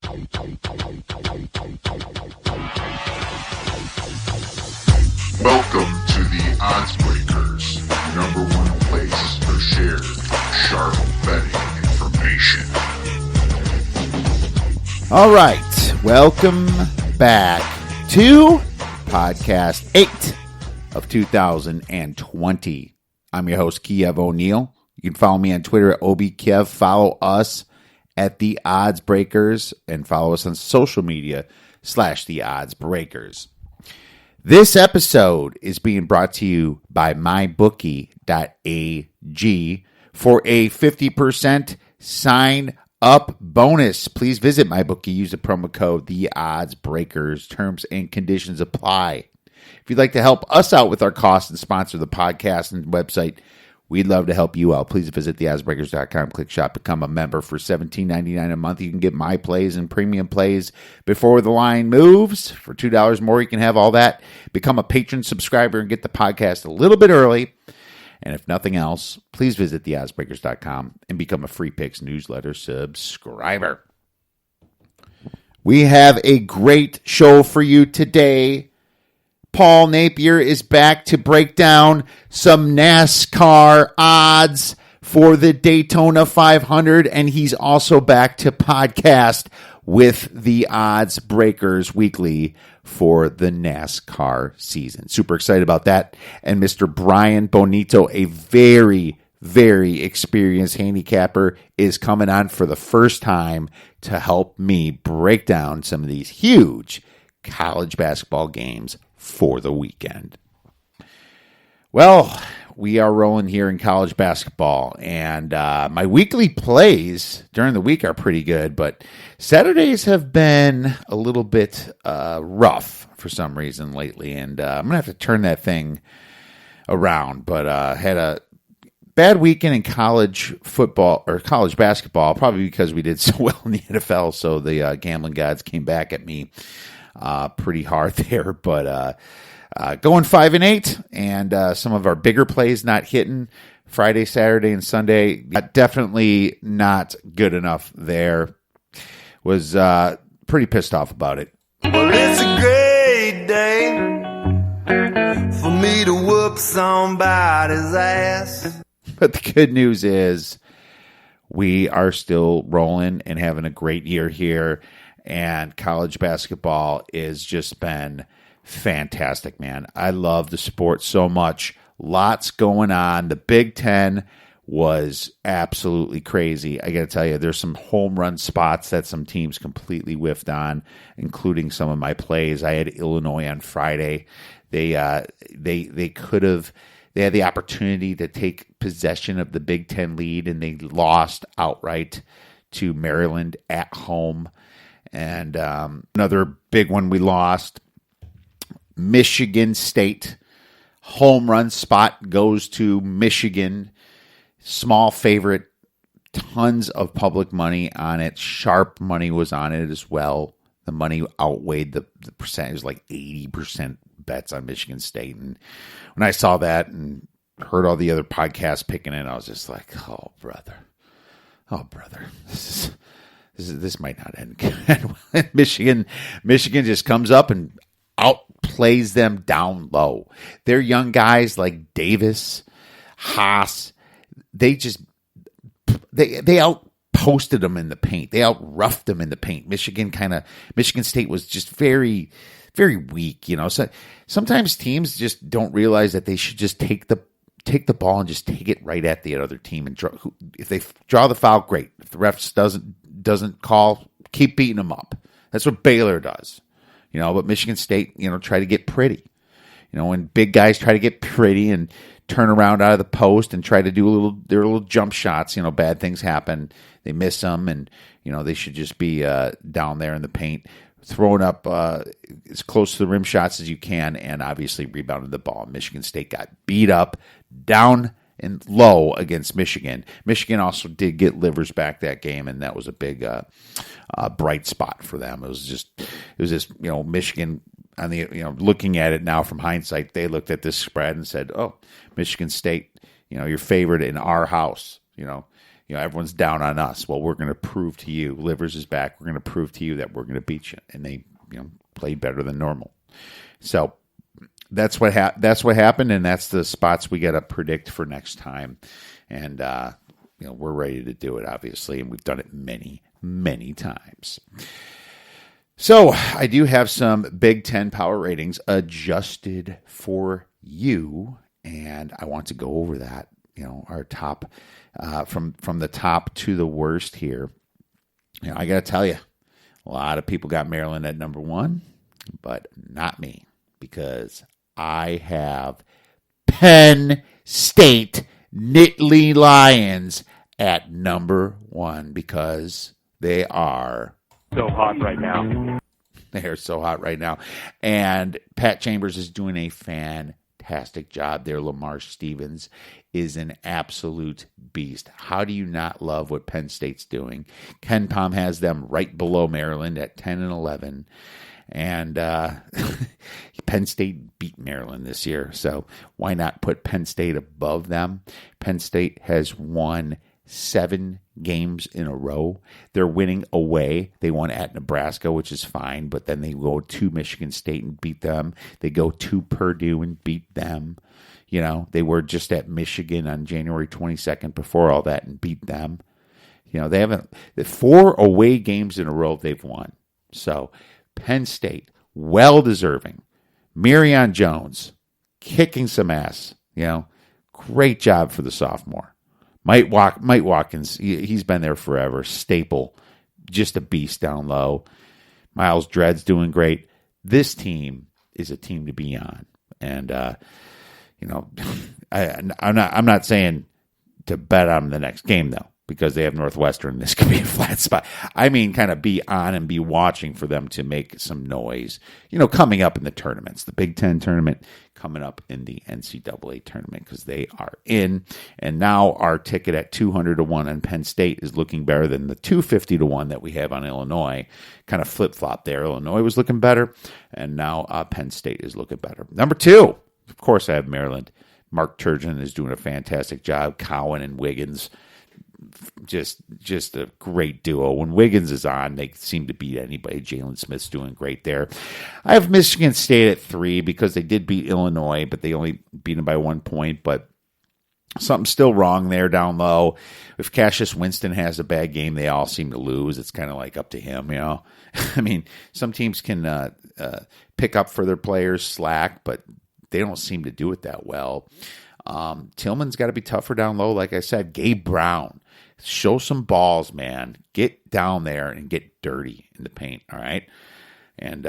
Welcome to the Odds Breakers, number one place for shared, sharp betting information. All right, welcome back to podcast 8 of 2020. I'm your host, Kiev O'Neill. You can follow me on Twitter at OBKiev. Follow us at The Odds Breakers and follow us on social media /The Odds Breakers. This episode is being brought to you by mybookie.ag for a 50% sign up bonus. Please visit MyBookie. Use the promo code The Odds Breakers. Terms and conditions apply. If you'd like to help us out with our costs and sponsor the podcast and website, we'd love to help you out. Please visit theoddsbreakers.com, click shop, become a member for $17.99 a month. You can get my plays and premium plays before the line moves. For $2 more, you can have all that. Become a patron subscriber and get the podcast a little bit early. And if nothing else, please visit theoddsbreakers.com and become a Free Picks newsletter subscriber. We have a great show for you today. Paul Napier is back to break down some NASCAR odds for the Daytona 500, and he's also back to podcast with the Odds Breakers weekly for the NASCAR season. Super excited about that. And Mr. Brian Bonito, a very, very experienced handicapper, is coming on for the first time to help me break down some of these huge college basketball games for the weekend. Well, we are rolling here in college basketball, and my weekly plays during the week are pretty good, but Saturdays have been a little bit rough for some reason lately, and I'm going to have to turn that thing around, but had a bad weekend in college football, or college basketball, probably because we did so well in the NFL, so the gambling gods came back at me pretty hard there, but going 5-8, and some of our bigger plays not hitting Friday, Saturday, and Sunday. Definitely not good enough there. Was pretty pissed off about it. Well, it's a great day for me to whoop somebody's ass. But the good news is we are still rolling and having a great year here. And college basketball has just been fantastic, man. I love the sport so much. Lots going on. The Big Ten was absolutely crazy. I got to tell you, there's some home run spots that some teams completely whiffed on, including some of my plays. I had Illinois on Friday. They could have. They had the opportunity to take possession of the Big Ten lead, and they lost outright to Maryland at home. And another big one we lost, Michigan State. Home run spot goes to Michigan. Small favorite. Tons of public money on it. Sharp money was on it as well. The money outweighed the percentage, like 80% bets on Michigan State. And when I saw that and heard all the other podcasts picking it, I was just like, oh, brother. This might not end good. Michigan just comes up and outplays them down low. Their young guys like Davis, Haas, they outposted them in the paint. They outroughed them in the paint. Michigan State was just very, very weak. So sometimes teams just don't realize that they should just take the ball and just take it right at the other team. And if they draw the foul, great. If the refs doesn't call, keep beating them up. That's what Baylor does. But Michigan State, try to get pretty. When big guys try to get pretty and turn around out of the post and try to do their little jump shots, bad things happen. They miss them, and they should just be down there in the paint, throwing up as close to the rim shots as you can, and obviously rebounded the ball. Michigan State got beat up down and low against Michigan. Michigan also did get Livers back that game, and that was a big bright spot for them. It was just Michigan on the looking at it now from hindsight, they looked at this spread and said, "Oh, Michigan State, you're favored in our house. everyone's down on us. Well, we're going to prove to you, Livers is back. We're going to prove to you that we're going to beat you. And they, played better than normal. So that's what happened, and that's the spots we got to predict for next time. And we're ready to do it, obviously, and we've done it many, many times. So I do have some Big Ten power ratings adjusted for you, and I want to go over that. Our top from the top to the worst here. I got to tell you, a lot of people got Maryland at number 1, but not me, because I have Penn State Nittany Lions at number 1 because they are so hot right now. They are so hot right now. And Pat Chambers is doing a fantastic job there. Lamar Stevens is an absolute beast. How do you not love what Penn State's doing? Ken Pom has them right below Maryland at 10 and 11. And Penn State beat Maryland this year, so why not put Penn State above them? Penn State has won 7 games in a row. They're winning away. They won at Nebraska, which is fine, but then they go to Michigan State and beat them. They go to Purdue and beat them. They were just at Michigan on January 22nd before all that and beat them. They haven't, 4 away games in a row they've won. So Penn State, well deserving. Marion Jones, kicking some ass. Great job for the sophomore. Mike Watkins, he's been there forever. Staple, just a beast down low. Miles Dredd's doing great. This team is a team to be on. And I'm not saying to bet on the next game though, because they have Northwestern. This could be a flat spot. I mean, kind of be on and be watching for them to make some noise, coming up in the tournaments, the Big Ten tournament, coming up in the NCAA tournament, because they are in. And now our ticket at 200-1 on Penn State is looking better than the 250-1 that we have on Illinois. Kind of flip-flop there. Illinois was looking better, and now Penn State is looking better. Number 2, of course, I have Maryland. Mark Turgeon is doing a fantastic job. Cowan and Wiggins, just a great duo. When Wiggins is on, they seem to beat anybody. Jalen Smith's doing great there. I have Michigan State at 3 because they did beat Illinois, but they only beat them by 1 point. But something's still wrong there down low. If Cassius Winston has a bad game, they all seem to lose. It's kind of like up to him, I mean, some teams can pick up for their players slack, but they don't seem to do it that well. Tillman's got to be tougher down low. Like I said, Gabe Brown, show some balls, man. Get down there and get dirty in the paint, all right? And,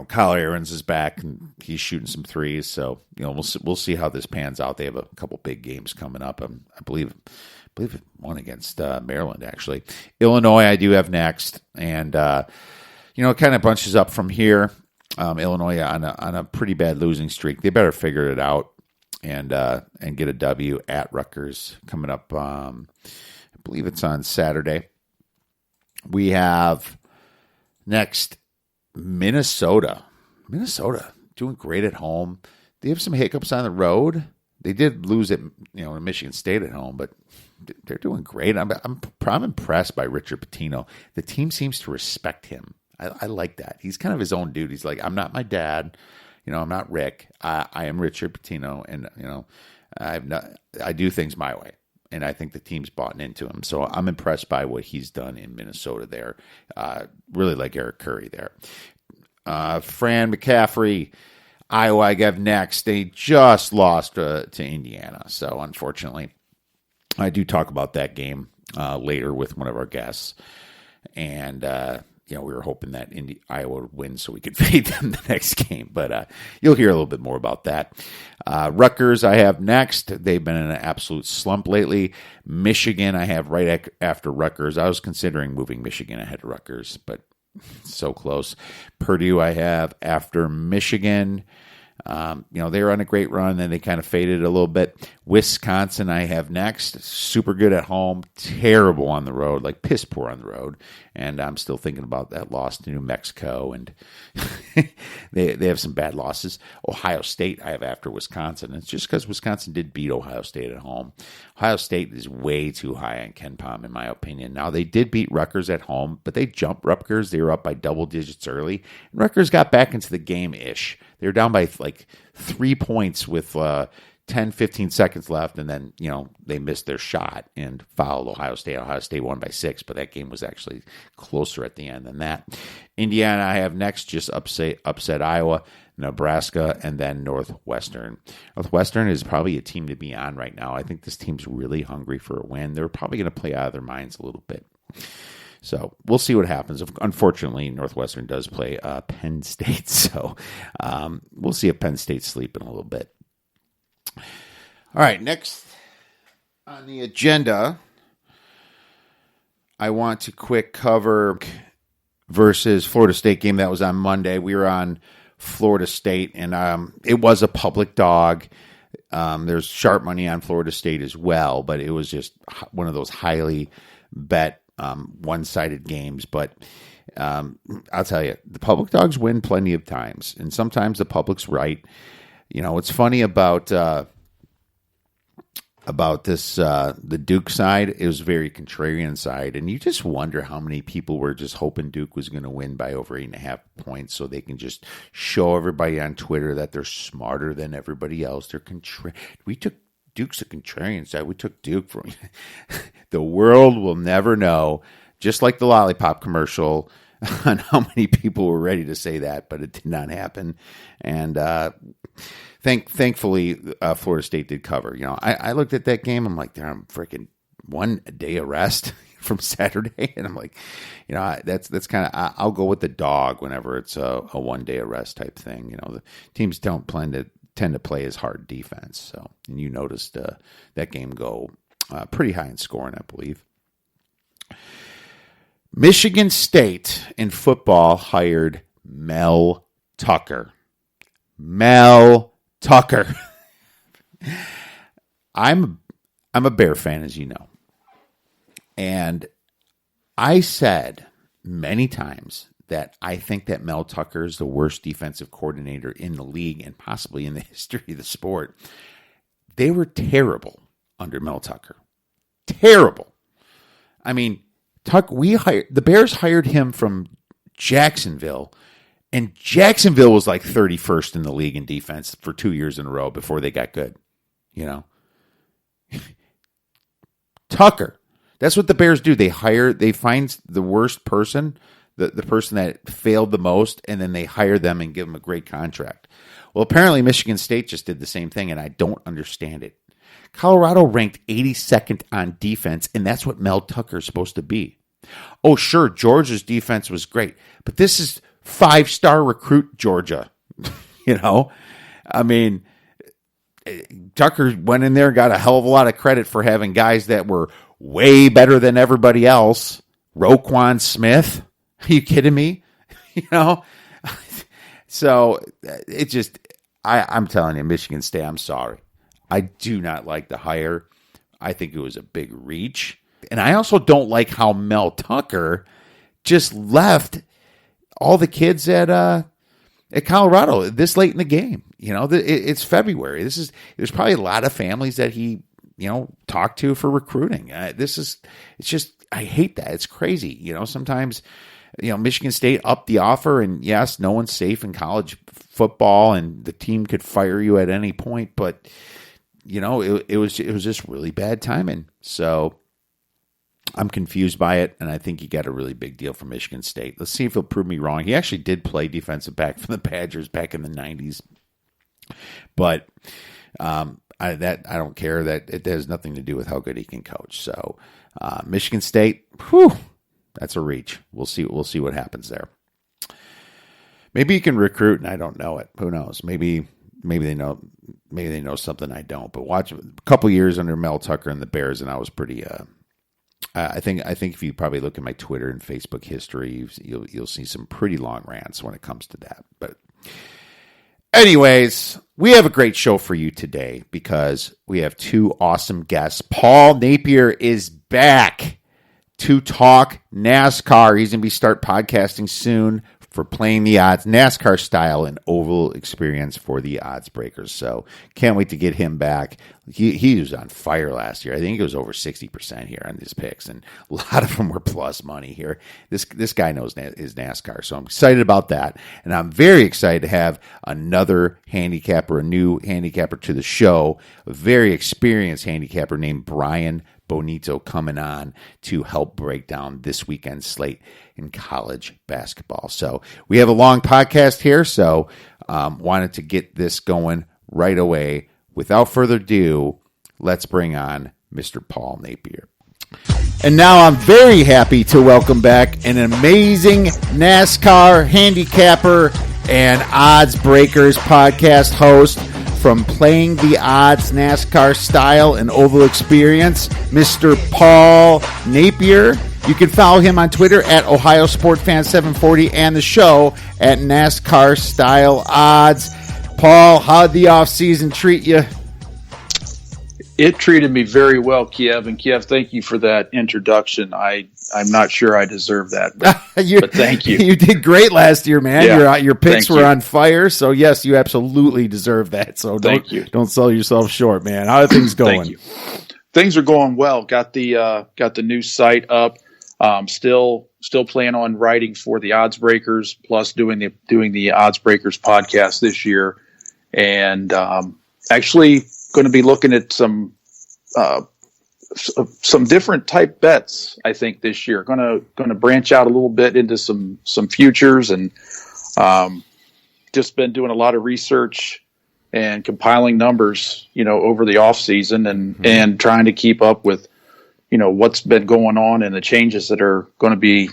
Kyle Ahrens is back, and he's shooting some threes. So, we'll see how this pans out. They have a couple big games coming up. I believe one against Maryland, actually. Illinois I do have next. And, it kind of bunches up from here. Illinois on a pretty bad losing streak. They better figure it out and get a W at Rutgers coming up. I believe it's on Saturday. We have next Minnesota. Minnesota doing great at home. They have some hiccups on the road. They did lose at Michigan State at home, but they're doing great. I'm impressed by Richard Pitino. The team seems to respect him. I like that. He's kind of his own dude. He's like, I'm not my dad. I'm not Rick. I am Richard Pitino, and I do things my way. And I think the team's bought into him. So I'm impressed by what he's done in Minnesota there. Really like Eric Curry there. Fran McCaffrey, Iowa, I have next. They just lost to Indiana. So unfortunately, I do talk about that game later with one of our guests. And, we were hoping that Iowa would win so we could fade them the next game. But you'll hear a little bit more about that. Rutgers I have next. They've been in an absolute slump lately. Michigan I have right after Rutgers. I was considering moving Michigan ahead of Rutgers, but so close. Purdue I have after Michigan. They were on a great run, and they kind of faded a little bit. Wisconsin I have next. Super good at home, terrible on the road, like piss poor on the road. And I'm still thinking about that loss to New Mexico, and they have some bad losses. Ohio State I have after Wisconsin. It's just because Wisconsin did beat Ohio State at home. Ohio State is way too high on Ken Pom, in my opinion. Now, they did beat Rutgers at home, but they jumped Rutgers. They were up by double digits early. And Rutgers got back into the game-ish. They were down by like 3 points with 10, 15 seconds left, and then, they missed their shot and fouled Ohio State. Ohio State won by 6, but that game was actually closer at the end than that. Indiana I have next, just upset Iowa, Nebraska, and then Northwestern. Northwestern is probably a team to be on right now. I think this team's really hungry for a win. They're probably going to play out of their minds a little bit. So we'll see what happens. Unfortunately, Northwestern does play Penn State, so we'll see if Penn State's sleeping a little bit. All right, next on the agenda, I want to quick cover versus Florida State game that was on Monday. We were on Florida State, and it was a public dog. There's sharp money on Florida State as well, but it was just one of those highly bet one-sided games. But I'll tell you, the public dogs win plenty of times, and sometimes the public's right. What's funny about this, the Duke side, it was very contrarian side, and you just wonder how many people were just hoping Duke was going to win by over 8.5 points so they can just show everybody on Twitter that they're smarter than everybody else. They're we took Duke's a contrarian side. We took Duke from the world will never know, just like the lollipop commercial, on how many people were ready to say that, but it did not happen. And thankfully, Florida State did cover. I looked at that game. I'm like, damn, freaking 1 day of rest from Saturday, and I'm like, that's kind of. I'll go with the dog whenever it's a 1 day of rest type thing. The teams don't tend to play as hard defense. So, and you noticed that game go pretty high in scoring, I believe. Michigan State in football hired Mel Tucker. Mel Tucker. I'm a Bear fan, as you know. And I said many times that I think that Mel Tucker is the worst defensive coordinator in the league and possibly in the history of the sport. They were terrible under Mel Tucker. Terrible. I mean, the Bears hired him from Jacksonville, and Jacksonville was like 31st in the league in defense for 2 years in a row before they got good. Tucker. That's what the Bears do. They find the worst person, the person that failed the most, and then they hire them and give them a great contract. Well, apparently Michigan State just did the same thing, and I don't understand it. Colorado ranked 82nd on defense, and that's what Mel Tucker is supposed to be. Oh, sure, Georgia's defense was great, but this is 5-star recruit Georgia. I mean, Tucker went in there and got a hell of a lot of credit for having guys that were way better than everybody else. Roquan Smith. Are you kidding me? So it just, I'm telling you, Michigan State, I'm sorry. I do not like the hire. I think it was a big reach. And I also don't like how Mel Tucker just left all the kids at Colorado this late in the game. It's February. There's probably a lot of families that he, talked to for recruiting. It's just, I hate that. It's crazy. Sometimes, Michigan State upped the offer, and yes, no one's safe in college football, and the team could fire you at any point, but it was just really bad timing. So I'm confused by it, and I think he got a really big deal from Michigan State. Let's see if he'll prove me wrong. He actually did play defensive back for the Badgers back in the 90s, but I don't care. That it has nothing to do with how good he can coach. So Michigan State, that's a reach. We'll see what happens there. Maybe he can recruit, and I don't know it. Who knows? Maybe they know. Maybe they know something I don't. But watch a couple years under Mel Tucker and the Bears, and I was pretty. I think if you probably look at my Twitter and Facebook history, you'll see some pretty long rants when it comes to that. But Anyways, we have a great show for you today because we have two awesome guests. Paul Napier is back to talk NASCAR. He's going to start podcasting soon for Playing the Odds, NASCAR style and oval experience for the odds breakers. So can't wait to get him back. He was on fire last year. I think it was over 60% here on his picks, and a lot of them were plus money here. This guy knows his NASCAR, so I'm excited about that. And I'm very excited to have another handicapper, a new handicapper to the show, a very experienced handicapper named Brian Bonito coming on to help break down this weekend's slate in college basketball. So we have a long podcast here, so wanted to get this going right away. Without further ado, let's bring on Mr. Paul Napier. And now I'm very happy to welcome back an amazing NASCAR handicapper and odds breakers podcast host from Playing the Odds NASCAR style and oval experience, Mr. Paul Napier. You can follow him on Twitter at OhioSportFan740 and the show at NASCAR Style Odds. Paul, how'd the offseason treat you? It treated me very well, Kiev. And Kiev, thank you for that introduction. I'm not sure I deserve that, but thank you. You did great last year, man. Yeah, your picks were on fire. So yes, you absolutely deserve that. So don't sell yourself short, man. How are things going? Thank you. Things are going well. Got the new site up. Still plan on writing for the Odds Breakers, plus doing the Odds Breakers podcast this year, and actually going to be looking at some different type bets. I think this year going to branch out a little bit into some futures, and just been doing a lot of research and compiling numbers, over the off season, and trying to keep up with what's been going on and the changes that are going to be,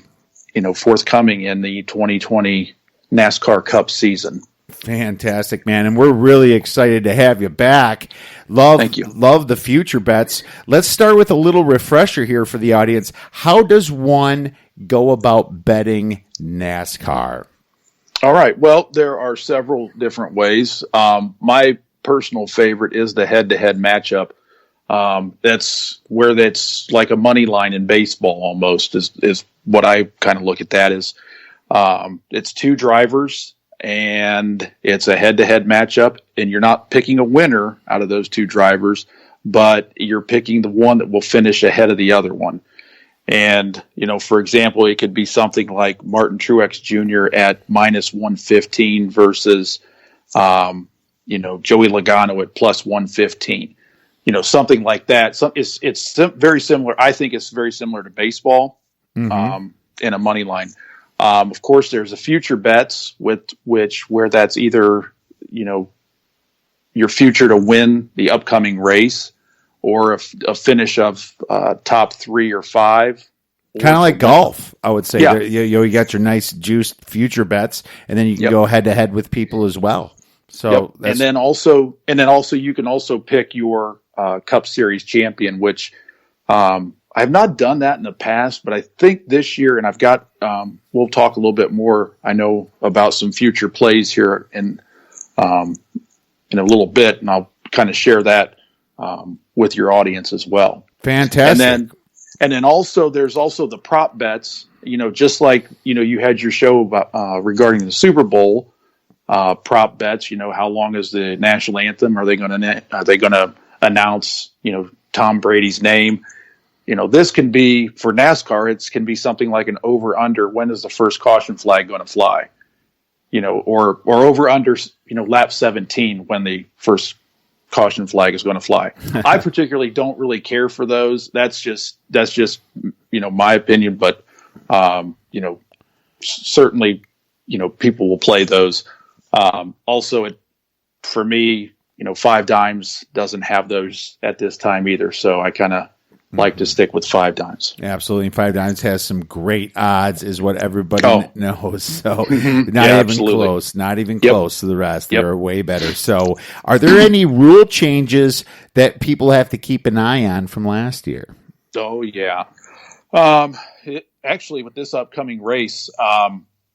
forthcoming in the 2020 NASCAR Cup season. Fantastic, man. And we're really excited to have you back. Thank you. Love the future bets. Let's start with a little refresher here for the audience. How does one go about betting NASCAR? All right. Well, there are several different ways. My personal favorite is the head-to-head matchup. That's like a money line in baseball almost is what I kind of look at that as. It's two drivers and it's a head-to-head matchup, and you're not picking a winner out of those two drivers, but you're picking the one that will finish ahead of the other one. And, for example, it could be something like Martin Truex Jr. at minus 115 versus, Joey Logano at plus 115. Something like that. So it's very similar. I think it's very similar to baseball, in a money line. Of course, there's a future bets where that's either, your future to win the upcoming race, or a finish of top 3 or 5. Kind of like golf, I would say. Yeah. You got your nice juiced future bets, and then you can go head to head with people as well. So and then also you can also pick your Cup Series champion, which I have not done that in the past, but I think this year, and I've got we'll talk a little bit more, I know, about some future plays here in a little bit, and I'll kind of share that with your audience as well. Fantastic. And then also there's also the prop bets, just like, you had your show about, regarding the Super Bowl prop bets, how long is the national anthem? Are they going to announce, Tom Brady's name? This can be, for NASCAR, it can be something like an over under. When is the first caution flag going to fly? Or over under, lap 17 when the first caution flag is going to fly. I particularly don't really care for those. That's just my opinion, but certainly people will play those. Also, for me, Five Dimes doesn't have those at this time either, so I kind of like to stick with Five Dimes. Absolutely. Five Dimes has some great odds, is what everybody knows. So not even close to the rest. They're way better. So are there any rule changes that people have to keep an eye on from last year? Oh, yeah. Actually, with this upcoming race,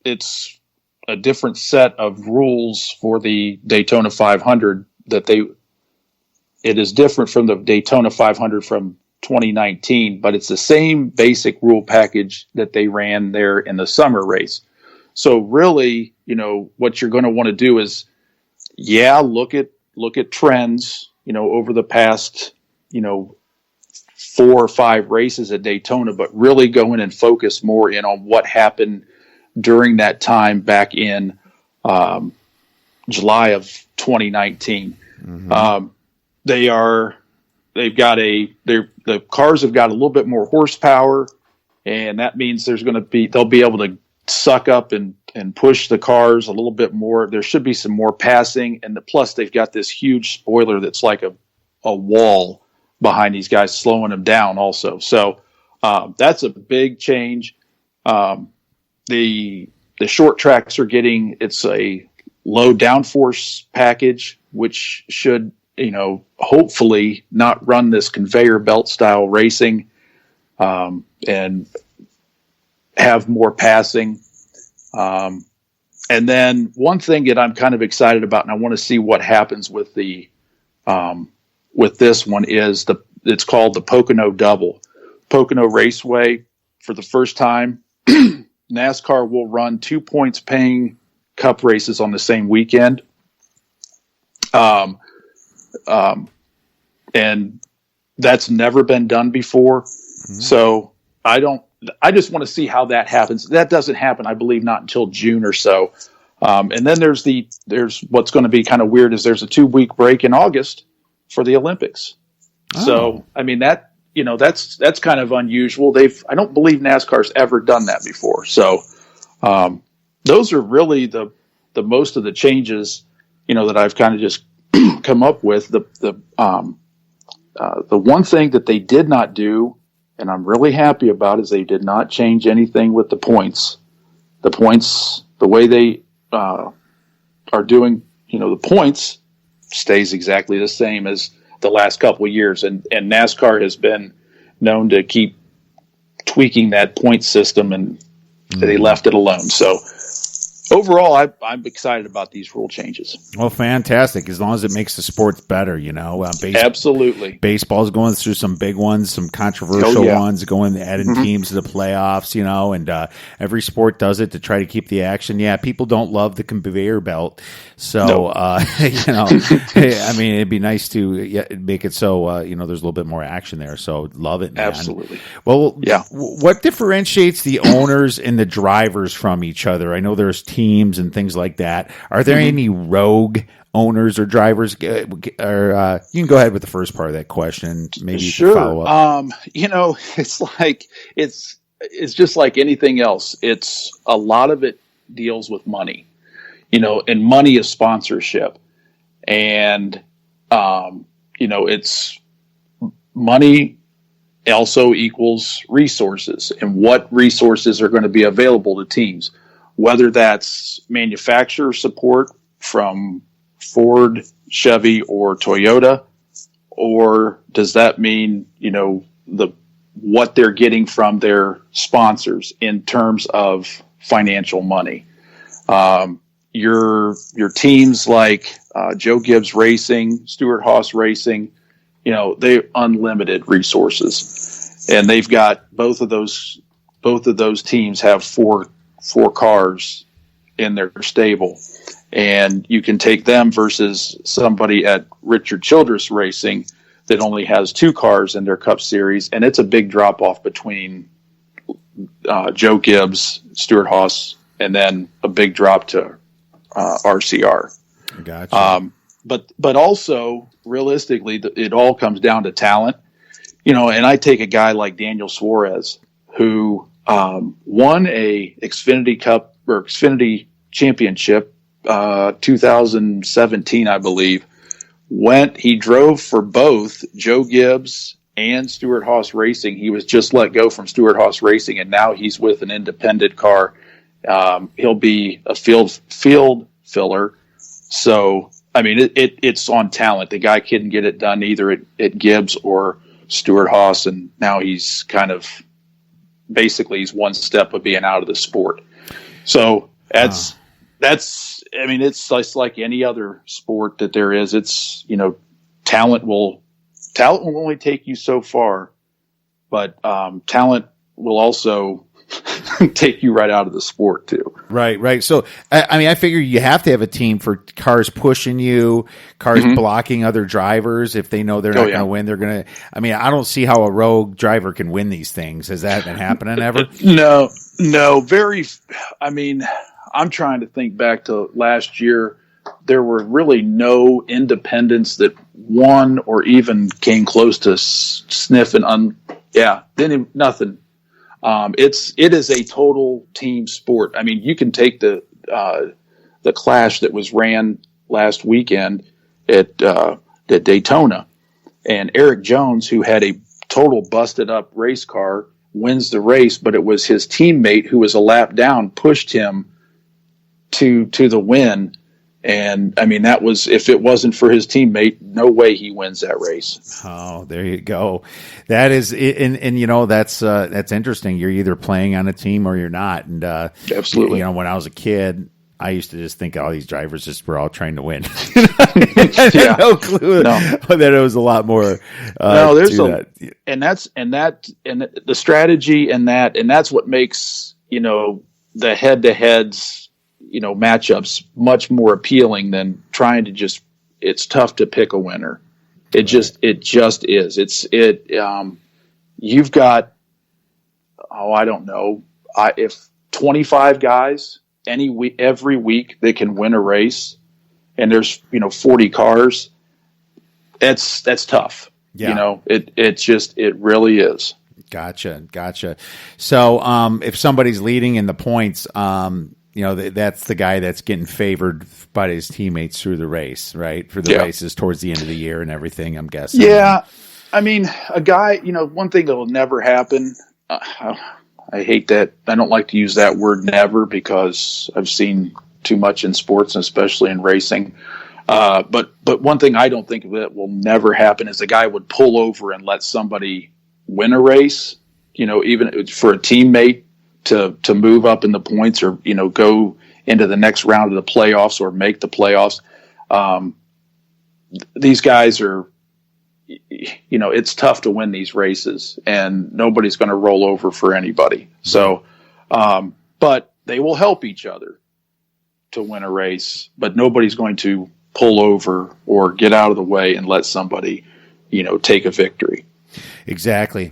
it's a different set of rules for the Daytona 500 it is different from the Daytona 500 from 2019, but it's the same basic rule package that they ran there in the summer race. So really, what you're going to want to do is, look at trends, over the past, 4 or 5 races at Daytona, but really go in and focus more in on what happened during that time back in July of 2019. Mm-hmm. The cars have got a little bit more horsepower, and that means they'll be able to suck up and push the cars a little bit more. There should be some more passing, and plus they've got this huge spoiler that's like a wall behind these guys, slowing them down also. So that's a big change. The short tracks are it's a low downforce package, which should, hopefully not run this conveyor belt style racing, and have more passing. And then one thing that I'm kind of excited about, and I want to see what happens with with this one, is it's called the Pocono Double. Pocono Raceway, for the first time, NASCAR will run 2 points paying cup races on the same weekend. And that's never been done before. Mm-hmm. So I just want to see how that happens. That doesn't happen, I believe, not until June or so. And then there's what's going to be kind of weird is there's a 2-week break in August for the Olympics. Oh. So, I mean, that's kind of unusual. I don't believe NASCAR's ever done that before. So, those are really the most of the changes, that I've kind of just come up with. The one thing that they did not do, and I'm really happy about, is they did not change anything with the points. The points, the way they are doing, the points stays exactly the same as the last couple of years. And NASCAR has been known to keep tweaking that point system, and they left it alone. So overall, I'm excited about these rule changes. Well, fantastic. As long as it makes the sport better, Absolutely. Baseball's going through some big ones, some controversial ones, adding teams to the playoffs, and every sport does it to try to keep the action. Yeah, people don't love the conveyor belt. So, I mean, it'd be nice to make it so, there's a little bit more action there. So love it, man. Absolutely. Well, what differentiates the owners and the drivers from each other? I know there's teams and things like that. Are there any rogue owners or drivers? Or you can go ahead with the first part of that question. Maybe you can follow up. It's just like anything else. It's a lot of it deals with money, and money is sponsorship, and it's money also equals resources, and what resources are going to be available to teams. Whether that's manufacturer support from Ford, Chevy, or Toyota, or does that mean, what they're getting from their sponsors in terms of financial money? Your teams like Joe Gibbs Racing, Stewart Haas Racing, they're unlimited resources, and they've got both of those teams have four cars in their stable, and you can take them versus somebody at Richard Childress Racing that only has 2 cars in their Cup Series, and it's a big drop off between Joe Gibbs, Stewart Haas, and then a big drop to RCR. Gotcha. But also realistically, it all comes down to talent, and I take a guy like Daniel Suarez, who won a Xfinity Cup or Xfinity Championship 2017, I believe. He drove for both Joe Gibbs and Stewart Haas Racing. He was just let go from Stewart Haas Racing, and now he's with an independent car. He'll be a field filler. So, I mean, it's on talent. The guy couldn't get it done either at Gibbs or Stewart Haas, and now he's kind of basically he's one step of being out of the sport. So it's like any other sport that there is. It's, talent will only take you so far, but talent will also take you right out of the sport too. Right. So, I figure you have to have a team for cars pushing you, cars blocking other drivers. If they know they're not going to win, they're going to, I don't see how a rogue driver can win these things. Has that been happening ever? No, I'm trying to think back to last year. There were really no independents that won or even came close to sniffing nothing. It is a total team sport. You can take the clash that was ran last weekend at Daytona, and Eric Jones, who had a total busted up race car, wins the race, but it was his teammate who was a lap down pushed him to the win. And that was, if it wasn't for his teammate, no way he wins that race. Oh, there you go. That is, and that's interesting. You're either playing on a team or you're not. And absolutely, when I was a kid, I used to just think all these drivers just were all trying to win. No clue that it was a lot more. And the strategy and that's what makes the head-to-heads matchups much more appealing than trying to it's tough to pick a winner. It just is. You've got, I don't know, if 25 guys every week that can win a race, and there's 40 cars, that's tough. Yeah. It really is. Gotcha. So if somebody's leading in the points, that's the guy that's getting favored by his teammates through the race, right? For the races towards the end of the year and everything, I'm guessing. Yeah. A guy, one thing that will never happen, I hate that. I don't like to use that word never, because I've seen too much in sports, and especially in racing. But one thing I don't think that will never happen is a guy would pull over and let somebody win a race, even for a teammate to move up in the points, or, go into the next round of the playoffs or make the playoffs. These guys are, it's tough to win these races, and nobody's going to roll over for anybody. So, but they will help each other to win a race, but nobody's going to pull over or get out of the way and let somebody, take a victory. Exactly.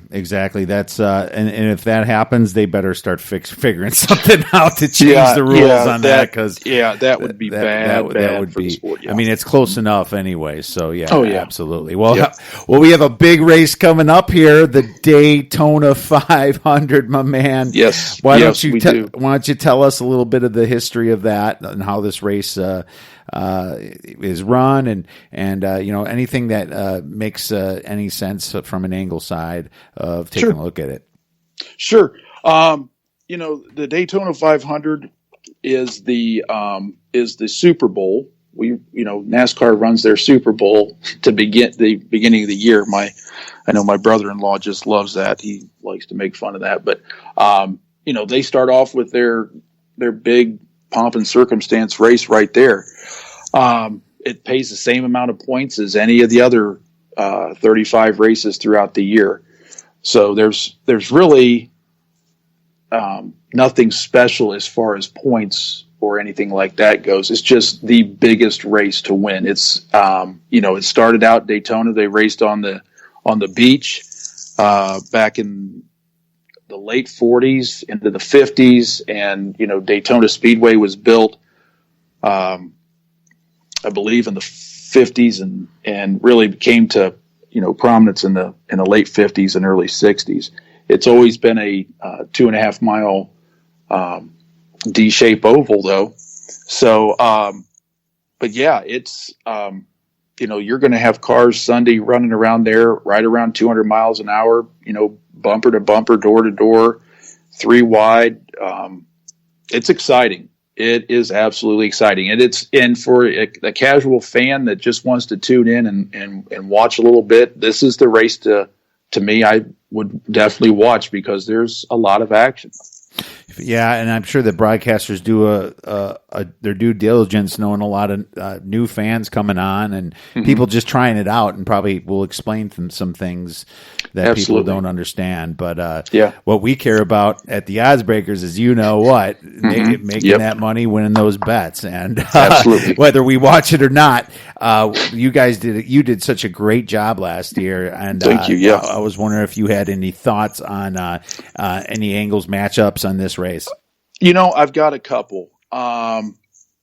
That's and if that happens, they better start figuring something out to change the rules on that, because that would be bad. That would for be. The sport, it's close enough anyway. So absolutely. Well, yeah. Well, we have a big race coming up here, the Daytona 500, my man. Yes. Why don't you tell us a little bit of the history of that and how this race is run, and anything that makes any sense from an angle side of taking a look at it. Sure. The Daytona 500 is the Super Bowl. NASCAR runs their Super Bowl to begin the beginning of the year. I know my brother-in-law just loves that. He likes to make fun of that, but they start off with their big pomp and circumstance race right there. It pays the same amount of points as any of the other 35 races throughout the year. So there's really nothing special as far as points or anything like that goes. It's just the biggest race to win. It's it started out Daytona. They raced on the beach back in the late 40s into the 50s, and Daytona Speedway was built I believe in the 50s and really came to prominence in the late 50s and early 60s. It's always been a 2.5 mile D-shaped oval though. So but yeah, it's you're going to have cars Sunday running around there right around 200 miles an hour, bumper to bumper, door to door, 3 wide. It's exciting. It is absolutely exciting. And for a casual fan that just wants to tune in and watch a little bit, this is the race to me I would definitely watch, because there's a lot of action. Yeah, and I'm sure that broadcasters do their due diligence, knowing a lot of new fans coming on and people just trying it out, and probably will explain some things that Absolutely. people don't understand. But Yeah. what we care about at the Odds Breakers is, making that money, winning those bets, and Absolutely. whether we watch it or not. You guys did such a great job last year, and Thank you. Yeah. I was wondering if you had any thoughts on any angles matchups on this race. I've got a couple.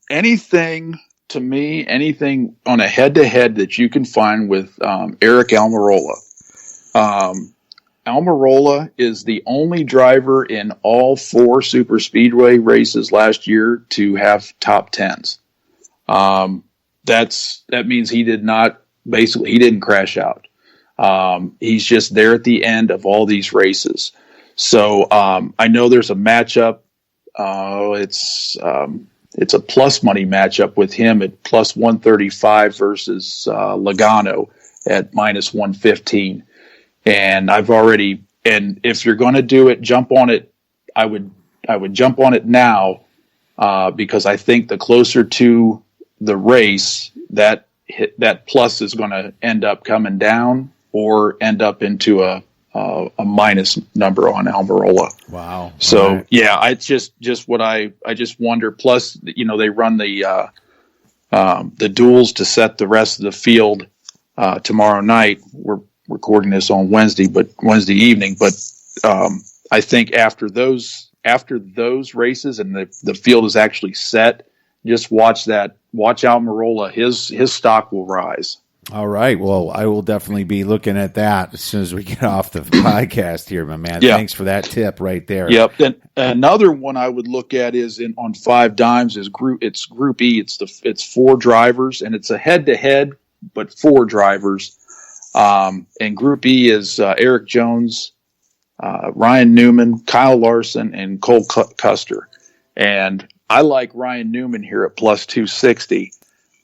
Anything on a head-to-head that you can find with Eric Almirola. Almirola is the only driver in all 4 super speedway races last year to have top 10s. That means he didn't crash out. He's just there at the end of all these races. So I know there's a matchup. It's a plus money matchup with him at plus 135 versus Logano at minus 115. And and if you're going to do it, jump on it. I would jump on it now because I think the closer to the race that plus is going to end up coming down or end up into a minus number on Almirola. Wow. So right. yeah, it's just what I just wonder. Plus, they run the duels to set the rest of the field tomorrow night. We're recording this on Wednesday evening, but I think after those races and the field is actually set, just watch Almirola. His stock will rise. All right. Well, I will definitely be looking at that as soon as we get off the podcast here, my man. Yeah. Thanks for that tip right there. Yep. Then another one I would look at is on 5 dimes is It's Group E. It's 4 drivers, and it's a head-to-head, but 4 drivers. And Group E is Eric Jones, Ryan Newman, Kyle Larson, and Cole Custer. And I like Ryan Newman here at plus 260.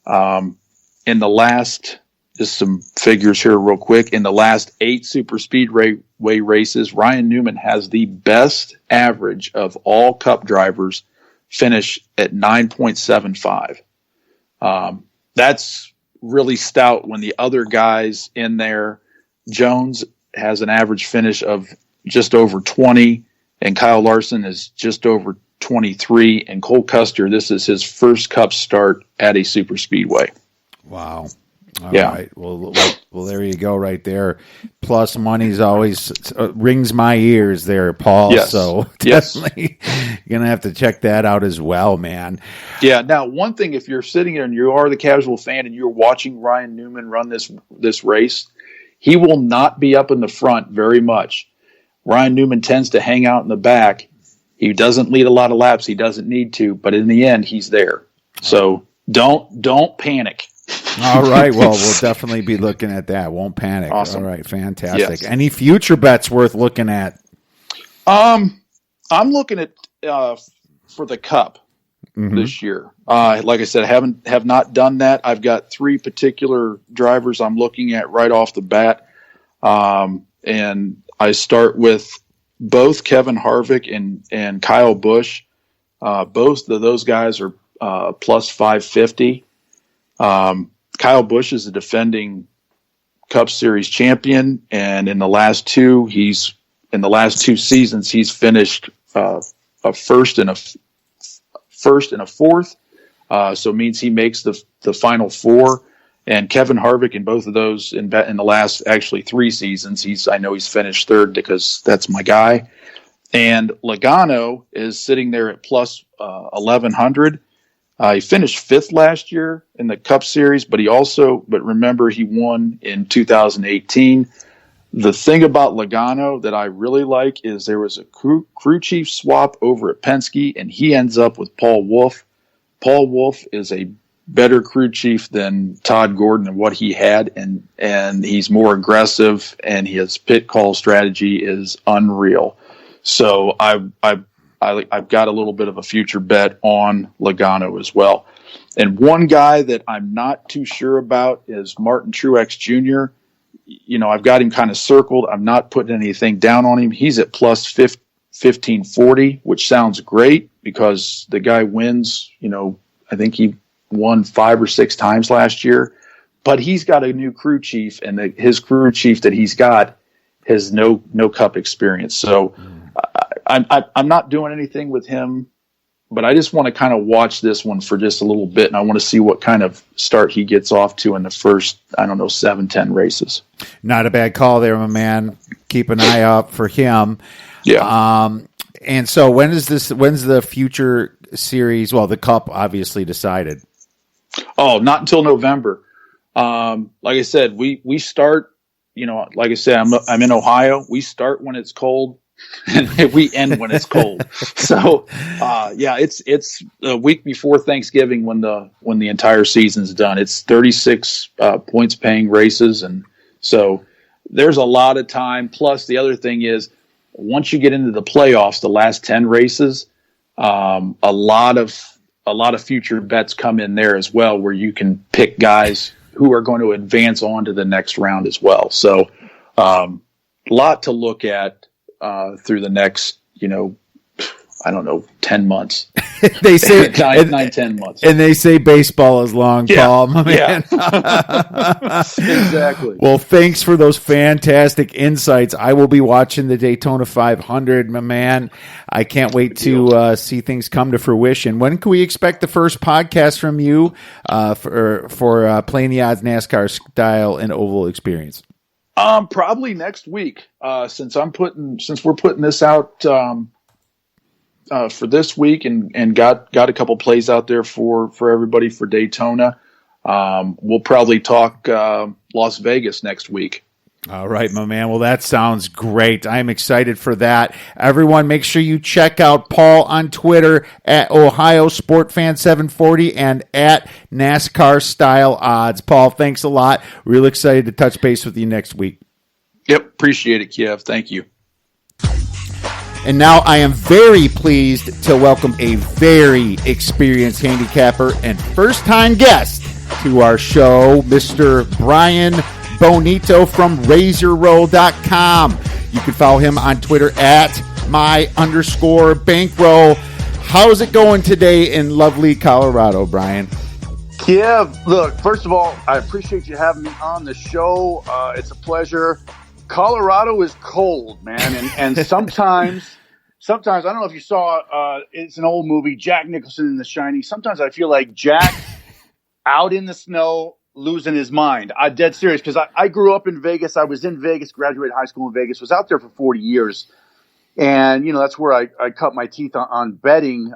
In the last, just some figures here real quick, in the last 8 super speedway races, Ryan Newman has the best average of all Cup drivers, finish at 9.75. That's really stout when the other guys in there, Jones has an average finish of just over 20, and Kyle Larson is just over 23, and Cole Custer, this is his first Cup start at a super speedway. Wow. All Yeah. right. Well, there you go right there. Plus money's always rings my ears there, Paul. Yes. So Yes. definitely going to have to check that out as well, man. Yeah. Now, one thing, if you're sitting there and you are the casual fan and you're watching Ryan Newman run this race, he will not be up in the front very much. Ryan Newman tends to hang out in the back. He doesn't lead a lot of laps. He doesn't need to, but in the end, he's there. So don't panic. All right. Well, we'll definitely be looking at that. Won't panic. Awesome. All right. Fantastic. Yes. Any future bets worth looking at? I'm looking at for the Cup this year. Like I said, have not done that. I've got 3 particular drivers I'm looking at right off the bat, and I start with both Kevin Harvick and Kyle Busch. Both of those guys are plus 550. Kyle Busch is a defending Cup Series champion, and in the last 2 seasons he's finished a first and a fourth. So it means he makes the final 4. And Kevin Harvick in both of those in the last actually 3 seasons, I know he's finished 3rd because that's my guy. And Logano is sitting there at plus 1100. He finished 5th last year in the Cup Series, but remember he won in 2018. The thing about Logano that I really like is there was a crew chief swap over at Penske, and he ends up with Paul Wolfe. Paul Wolfe is a better crew chief than Todd Gordon and what he had, and he's more aggressive, and his pit call strategy is unreal. So I've got a little bit of a future bet on Logano as well. And one guy that I'm not too sure about is Martin Truex Jr. I've got him kind of circled. I'm not putting anything down on him. He's at plus 1540, which sounds great because the guy wins. I think he won 5 or 6 times last year, but he's got a new crew chief, and his crew chief that he's got has no cup experience. So I'm not doing anything with him, but I just want to kind of watch this one for just a little bit, and I want to see what kind of start he gets off to in the first, 7-10 races. Not a bad call there, my man. Keep an eye out for him. Yeah. And so when's the future series? Well, the Cup obviously decided. Oh, not until November. Like I said, we start, like I said, I'm in Ohio. We start when it's cold and we end when it's cold. So, it's a week before Thanksgiving when the entire season's done. It's 36 points paying races. And so there's a lot of time. Plus the other thing is, once you get into the playoffs, the last 10 races, a lot of future bets come in there as well, where you can pick guys who are going to advance on to the next round as well. So, lot to look at through the next, 10 months. They say 9-10 months. And they say baseball is long, Paul, my man. Exactly. Well, thanks for those fantastic insights. I will be watching the Daytona 500, my man. I can't wait to see things come to fruition. When can we expect the first podcast from you for Playing the Odds NASCAR style and oval experience? Probably next week. Since we're putting this out for this week and got a couple plays out there for everybody for Daytona. We'll probably talk Las Vegas next week. All right, my man. Well, that sounds great. I'm excited for that. Everyone, make sure you check out Paul on Twitter at Ohio Sport Fan 740 and at NASCAR Style Odds. Paul, thanks a lot. Real excited to touch base with you next week. Yep, appreciate it, Kiev. Thank you. And now I am very pleased to welcome a very experienced handicapper and first-time guest to our show, Mr. Brian Bonito from RazorRoll.com. You can follow him on Twitter at @my_bankroll. How's it going today in lovely Colorado, Brian? Kiev, look, first of all, I appreciate you having me on the show. It's a pleasure. Colorado is cold, man, and sometimes I don't know if you saw. It's an old movie, Jack Nicholson in The Shining. Sometimes I feel like Jack out in the snow, losing his mind. I'm dead serious because I grew up in Vegas. I was in Vegas, graduated high school in Vegas, was out there for 40 years, and that's where I cut my teeth on betting.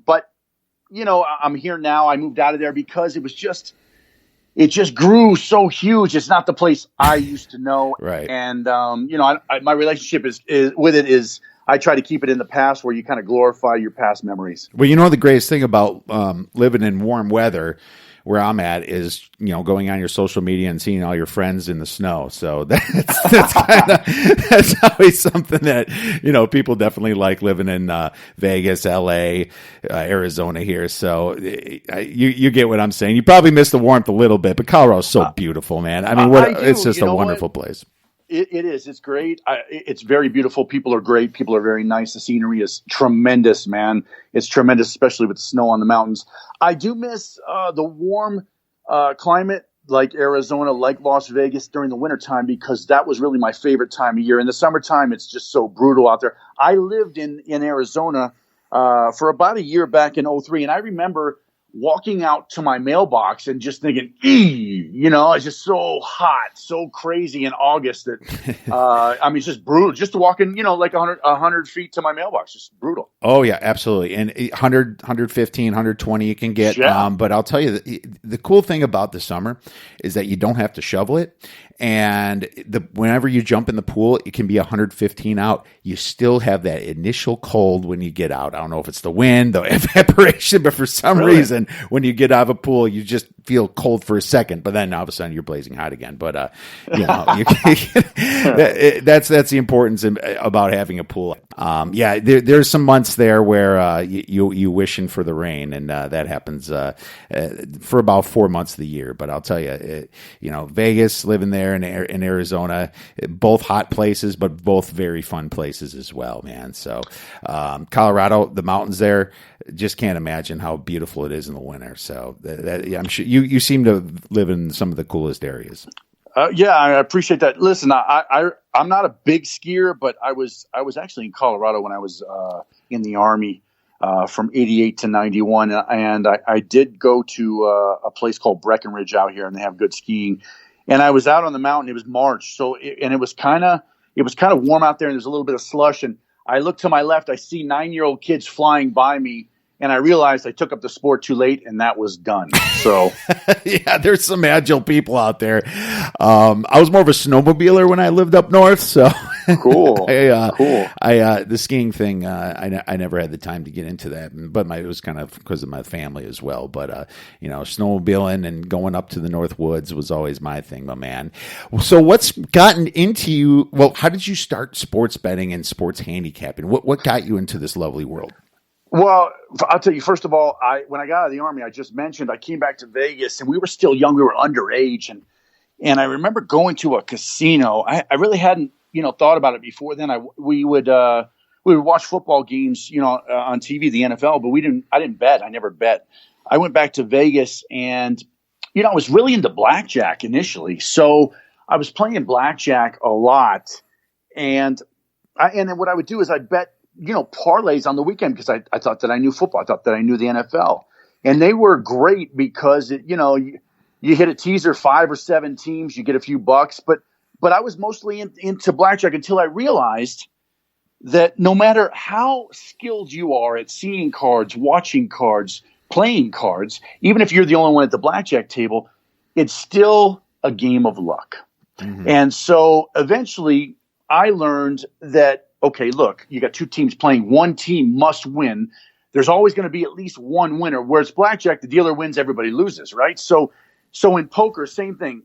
But I'm here now. I moved out of there because it just grew so huge. It's not the place I used to know. Right. And, my relationship is I try to keep it in the past where you kind of glorify your past memories. Well, the greatest thing about living in warm weather where I'm at is, going on your social media and seeing all your friends in the snow. So that's always something that, people definitely like living in Vegas, LA, Arizona here. So you get what I'm saying. You probably miss the warmth a little bit, but Colorado's so beautiful, man. I mean, it's just a wonderful place. It is. It's great. It's very beautiful. People are great. People are very nice. The scenery is tremendous, man. It's tremendous, especially with the snow on the mountains. I do miss the warm climate like Arizona, like Las Vegas during the wintertime, because that was really my favorite time of year. In the summertime, it's just so brutal out there. I lived in Arizona for about a year back in 2003, and I remember walking out to my mailbox and just thinking, it's just so hot, so crazy in August that, it's just brutal. Just to walk in, like 100 feet to my mailbox, just brutal. Oh, yeah, absolutely. And 100, 115, 120 you can get. Yeah. But I'll tell you, the cool thing about the summer is that you don't have to shovel it. And whenever you jump in the pool, it can be 115 out. You still have that initial cold when you get out. I don't know if it's the wind, the evaporation, but for some reason, when you get out of a pool, you just feel cold for a second, but then all of a sudden you're blazing hot again. But that's the importance about having a pool. There's some months there where you wishing for the rain, and that happens for about 4 months of the year. But I'll tell you, Vegas, living there in Arizona, both hot places, but both very fun places as well, man. So Colorado, the mountains there, just can't imagine how beautiful it is in the winter. So I'm sure you seem to live in some of the coolest areas. I appreciate that. Listen, I'm not a big skier, but I was actually in Colorado when I was in the Army from 88 to 91. And I did go to a place called Breckenridge out here, and they have good skiing. And I was out on the mountain. It was March. It was kind of warm out there, and there's a little bit of slush. And I look to my left, I see 9-year-old kids flying by me. And I realized I took up the sport too late, and that was done. So, yeah, there's some agile people out there. I was more of a snowmobiler when I lived up north, so cool. Cool. The skiing thing, I never had the time to get into that, but it was kind of because of my family as well. But snowmobiling and going up to the North Woods was always my thing, my man. So, what's gotten into you? Well, how did you start sports betting and sports handicapping? What got you into this lovely world? Well, I'll tell you, first of all, when I got out of the Army, I just mentioned I came back to Vegas, and we were still young. We were underage. And I remember going to a casino. I really hadn't, thought about it before then. We would watch football games, on TV, the NFL, but I didn't bet. I never bet. I went back to Vegas, and, I was really into blackjack initially. So I was playing blackjack a lot. And then what I would do is I'd bet, parlays on the weekend, because I thought that I knew football. I thought that I knew the NFL, and they were great because you hit a teaser 5 or 7 teams, you get a few bucks. But I was mostly into blackjack until I realized that no matter how skilled you are at seeing cards, watching cards, playing cards, even if you're the only one at the blackjack table, it's still a game of luck. Mm-hmm. And so eventually I learned that, okay, look, you got 2 teams playing. One team must win. There's always going to be at least one winner. Whereas blackjack, the dealer wins, everybody loses, right? So in poker, same thing.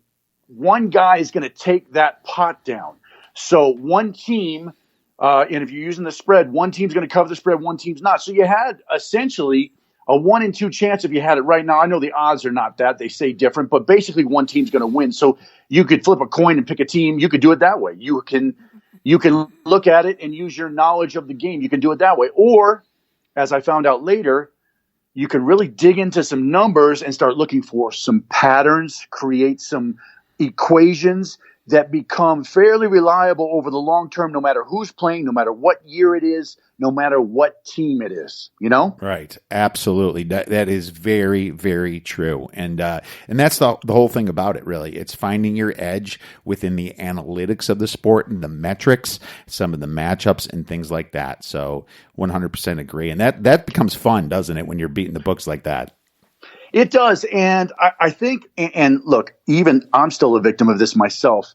One guy is going to take that pot down. So one team, and if you're using the spread, one team's going to cover the spread, one team's not. So you had essentially a 1 in 2 chance if you had it right. Now, I know the odds are not that. They say different, but basically one team's going to win. So you could flip a coin and pick a team. You could do it that way. You can look at it and use your knowledge of the game. You can do it that way. Or, as I found out later, you can really dig into some numbers and start looking for some patterns, create some equations that become fairly reliable over the long term, no matter who's playing, no matter what year it is, no matter what team it is, Right. Absolutely. That is very, very true. And that's the whole thing about it, really. It's finding your edge within the analytics of the sport and the metrics, some of the matchups and things like that. So 100% agree. And that becomes fun, doesn't it, when you're beating the books like that? It does. And I think, and look, even I'm still a victim of this myself.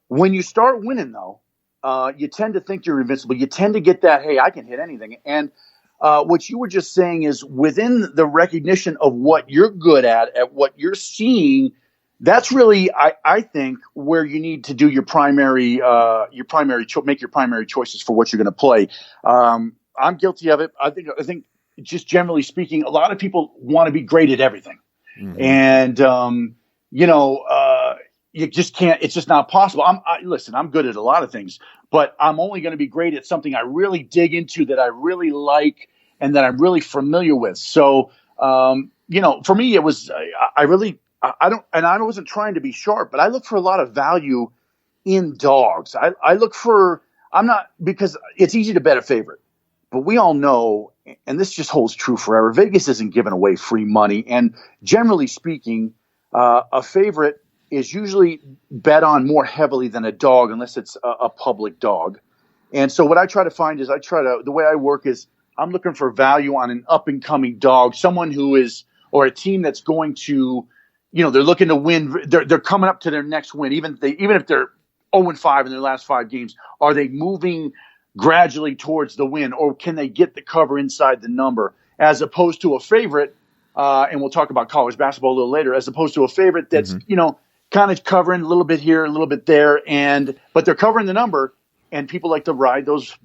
When you start winning, though, you tend to think you're invincible. You tend to get that, hey, I can hit anything. And what you were just saying is within the recognition of what you're good at what you're seeing, that's really, I think, where you need to do make your primary choices for what you're going to play. I'm guilty of it. I think just generally speaking, a lot of people want to be great at everything. Mm-hmm. And, you just can't, it's just not possible. Listen, I'm good at a lot of things, but I'm only going to be great at something I really dig into, that I really like, and that I'm really familiar with. So, for me, it was, I wasn't trying to be sharp, but I look for a lot of value in dogs. Because it's easy to bet a favorite, but we all know, and this just holds true forever, Vegas isn't giving away free money. And generally speaking, a favorite is usually bet on more heavily than a dog, unless it's a public dog. And so what I try to find is the way I work is I'm looking for value on an up and coming dog, someone who is, or a team that's going to, they're looking to win. They're coming up to their next win. Even if they're 0-5 in their last 5 games, are they moving gradually towards the win, or can they get the cover inside the number, as opposed to a favorite and we'll talk about college basketball a little later, as opposed to a favorite that's, kind of covering a little bit here, a little bit there, but they're covering the number. And people like to ride those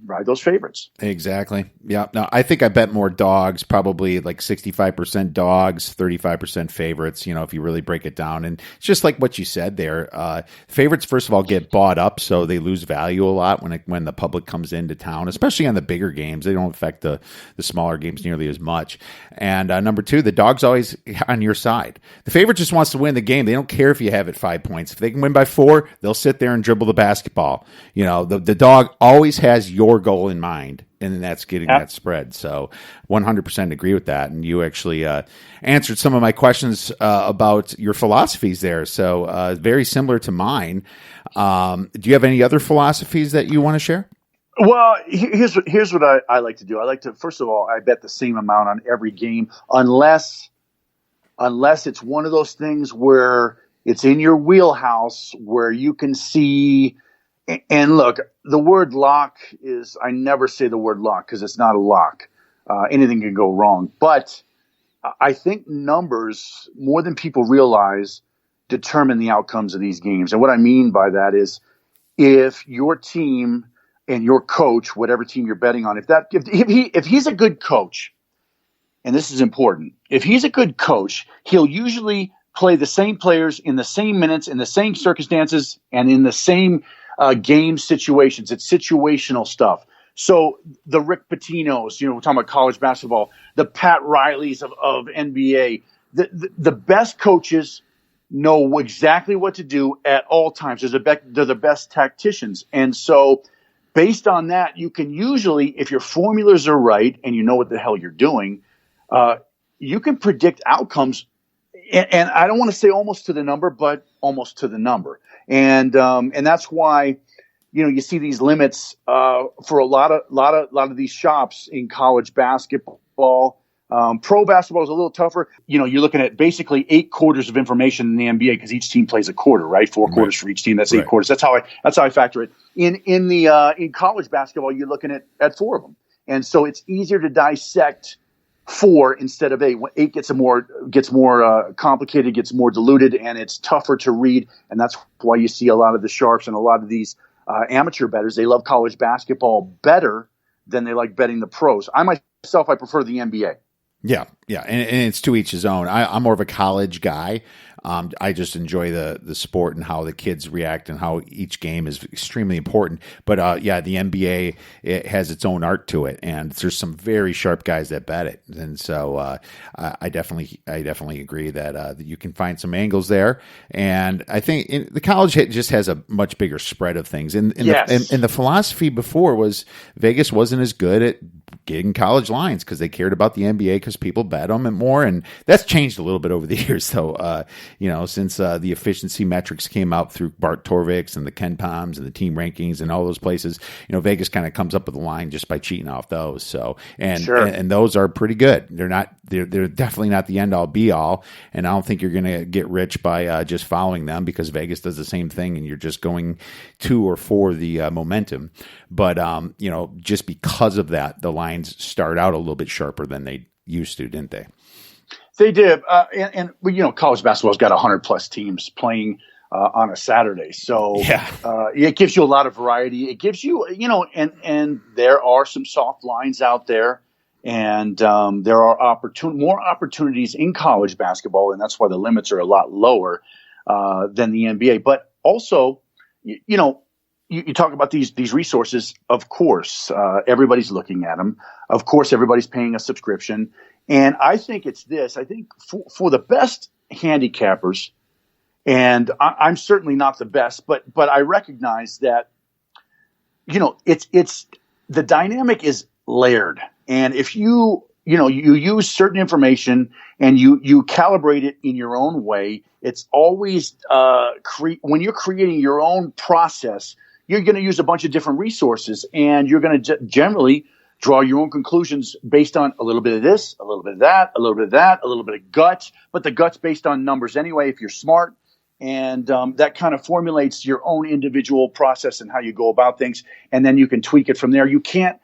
favorites. Exactly. Yeah. No, I think I bet more dogs, probably like 65% dogs, 35% favorites, if you really break it down. And it's just like what you said there. Favorites, first of all, get bought up, so they lose value a lot when the public comes into town, especially on the bigger games. They don't affect the smaller games nearly as much. And number two, the dog's always on your side. The favorite just wants to win the game. They don't care if you have it 5 points. If they can win by 4, they'll sit there and dribble the basketball. The dog always has your goal in mind, and that's getting that spread. So 100% agree with that. And you actually answered some of my questions about your philosophies there. So very similar to mine. Do you have any other philosophies that you want to share? Well, here's what I like to do. I like to, first of all, I bet the same amount on every game, unless it's one of those things where it's in your wheelhouse where you can see. And look, the word lock I never say the word lock because it's not a lock. Anything can go wrong. But I think numbers, more than people realize, determine the outcomes of these games. And what I mean by that is if your team and your coach, whatever team you're betting on, if he's a good coach, and this is important, if he's a good coach, he'll usually play the same players in the same minutes, in the same circumstances, and in the same game situations. It's situational stuff. So the Rick Pitino's, we're talking about college basketball, the Pat Rileys of NBA, the best coaches know exactly what to do at all times. They're the best tacticians. And so based on that, you can usually, if your formulas are right and you know what the hell you're doing, you can predict outcomes. And I don't want to say almost to the number, but almost to the number. And that's why, you see these limits for a lot of these shops in college basketball. Pro basketball is a little tougher. You're looking at basically 8 quarters of information in the NBA because each team plays a quarter, right? 4 quarters for each team. That's 8 quarters. That's how I factor it. In college basketball, you're looking at 4 of them, and so it's easier to dissect 4 instead of 8. 8 gets more complicated, gets more diluted, and it's tougher to read. And that's why you see a lot of the sharps and a lot of these amateur bettors. They love college basketball better than they like betting the pros. I prefer the NBA. Yeah, and it's to each his own. I'm more of a college guy. I just enjoy the sport and how the kids react and how each game is extremely important. But the NBA, it has its own art to it, and there's some very sharp guys that bet it. And so I definitely agree that you can find some angles there. And I think the college just has a much bigger spread of things. And the philosophy before was Vegas wasn't as good at getting college lines because they cared about the NBA because people bet them and more. And that's changed a little bit over the years, though. Since the efficiency metrics came out through Bart Torvik's and the Ken Poms and the team rankings and all those places, Vegas kind of comes up with a line just by cheating off those. So, and those are pretty good. They're definitely not the end all be all. And I don't think you're going to get rich by just following them because Vegas does the same thing and you're just going to or for the momentum. But, just because of that, the lines start out a little bit sharper than they used to, didn't they? They did, and college basketball's got 100+ teams playing on a Saturday, so it gives you a lot of variety. It gives you, and there are some soft lines out there, and there are more opportunities in college basketball, and that's why the limits are a lot lower than the NBA. But also, you talk about these resources. Of course, everybody's looking at them. Of course, everybody's paying a subscription. And I think it's this. I think for the best handicappers, and I'm certainly not the best, but I recognize that, it's the dynamic is layered. And if you use certain information and you calibrate it in your own way, it's always when you're creating your own process, you're going to use a bunch of different resources, and you're going to generally draw your own conclusions based on a little bit of this, a little bit of that, a little bit of that, a little bit of gut, but the gut's based on numbers anyway if you're smart. And that kind of formulates your own individual process and how you go about things, and then you can tweak it from there. You can't,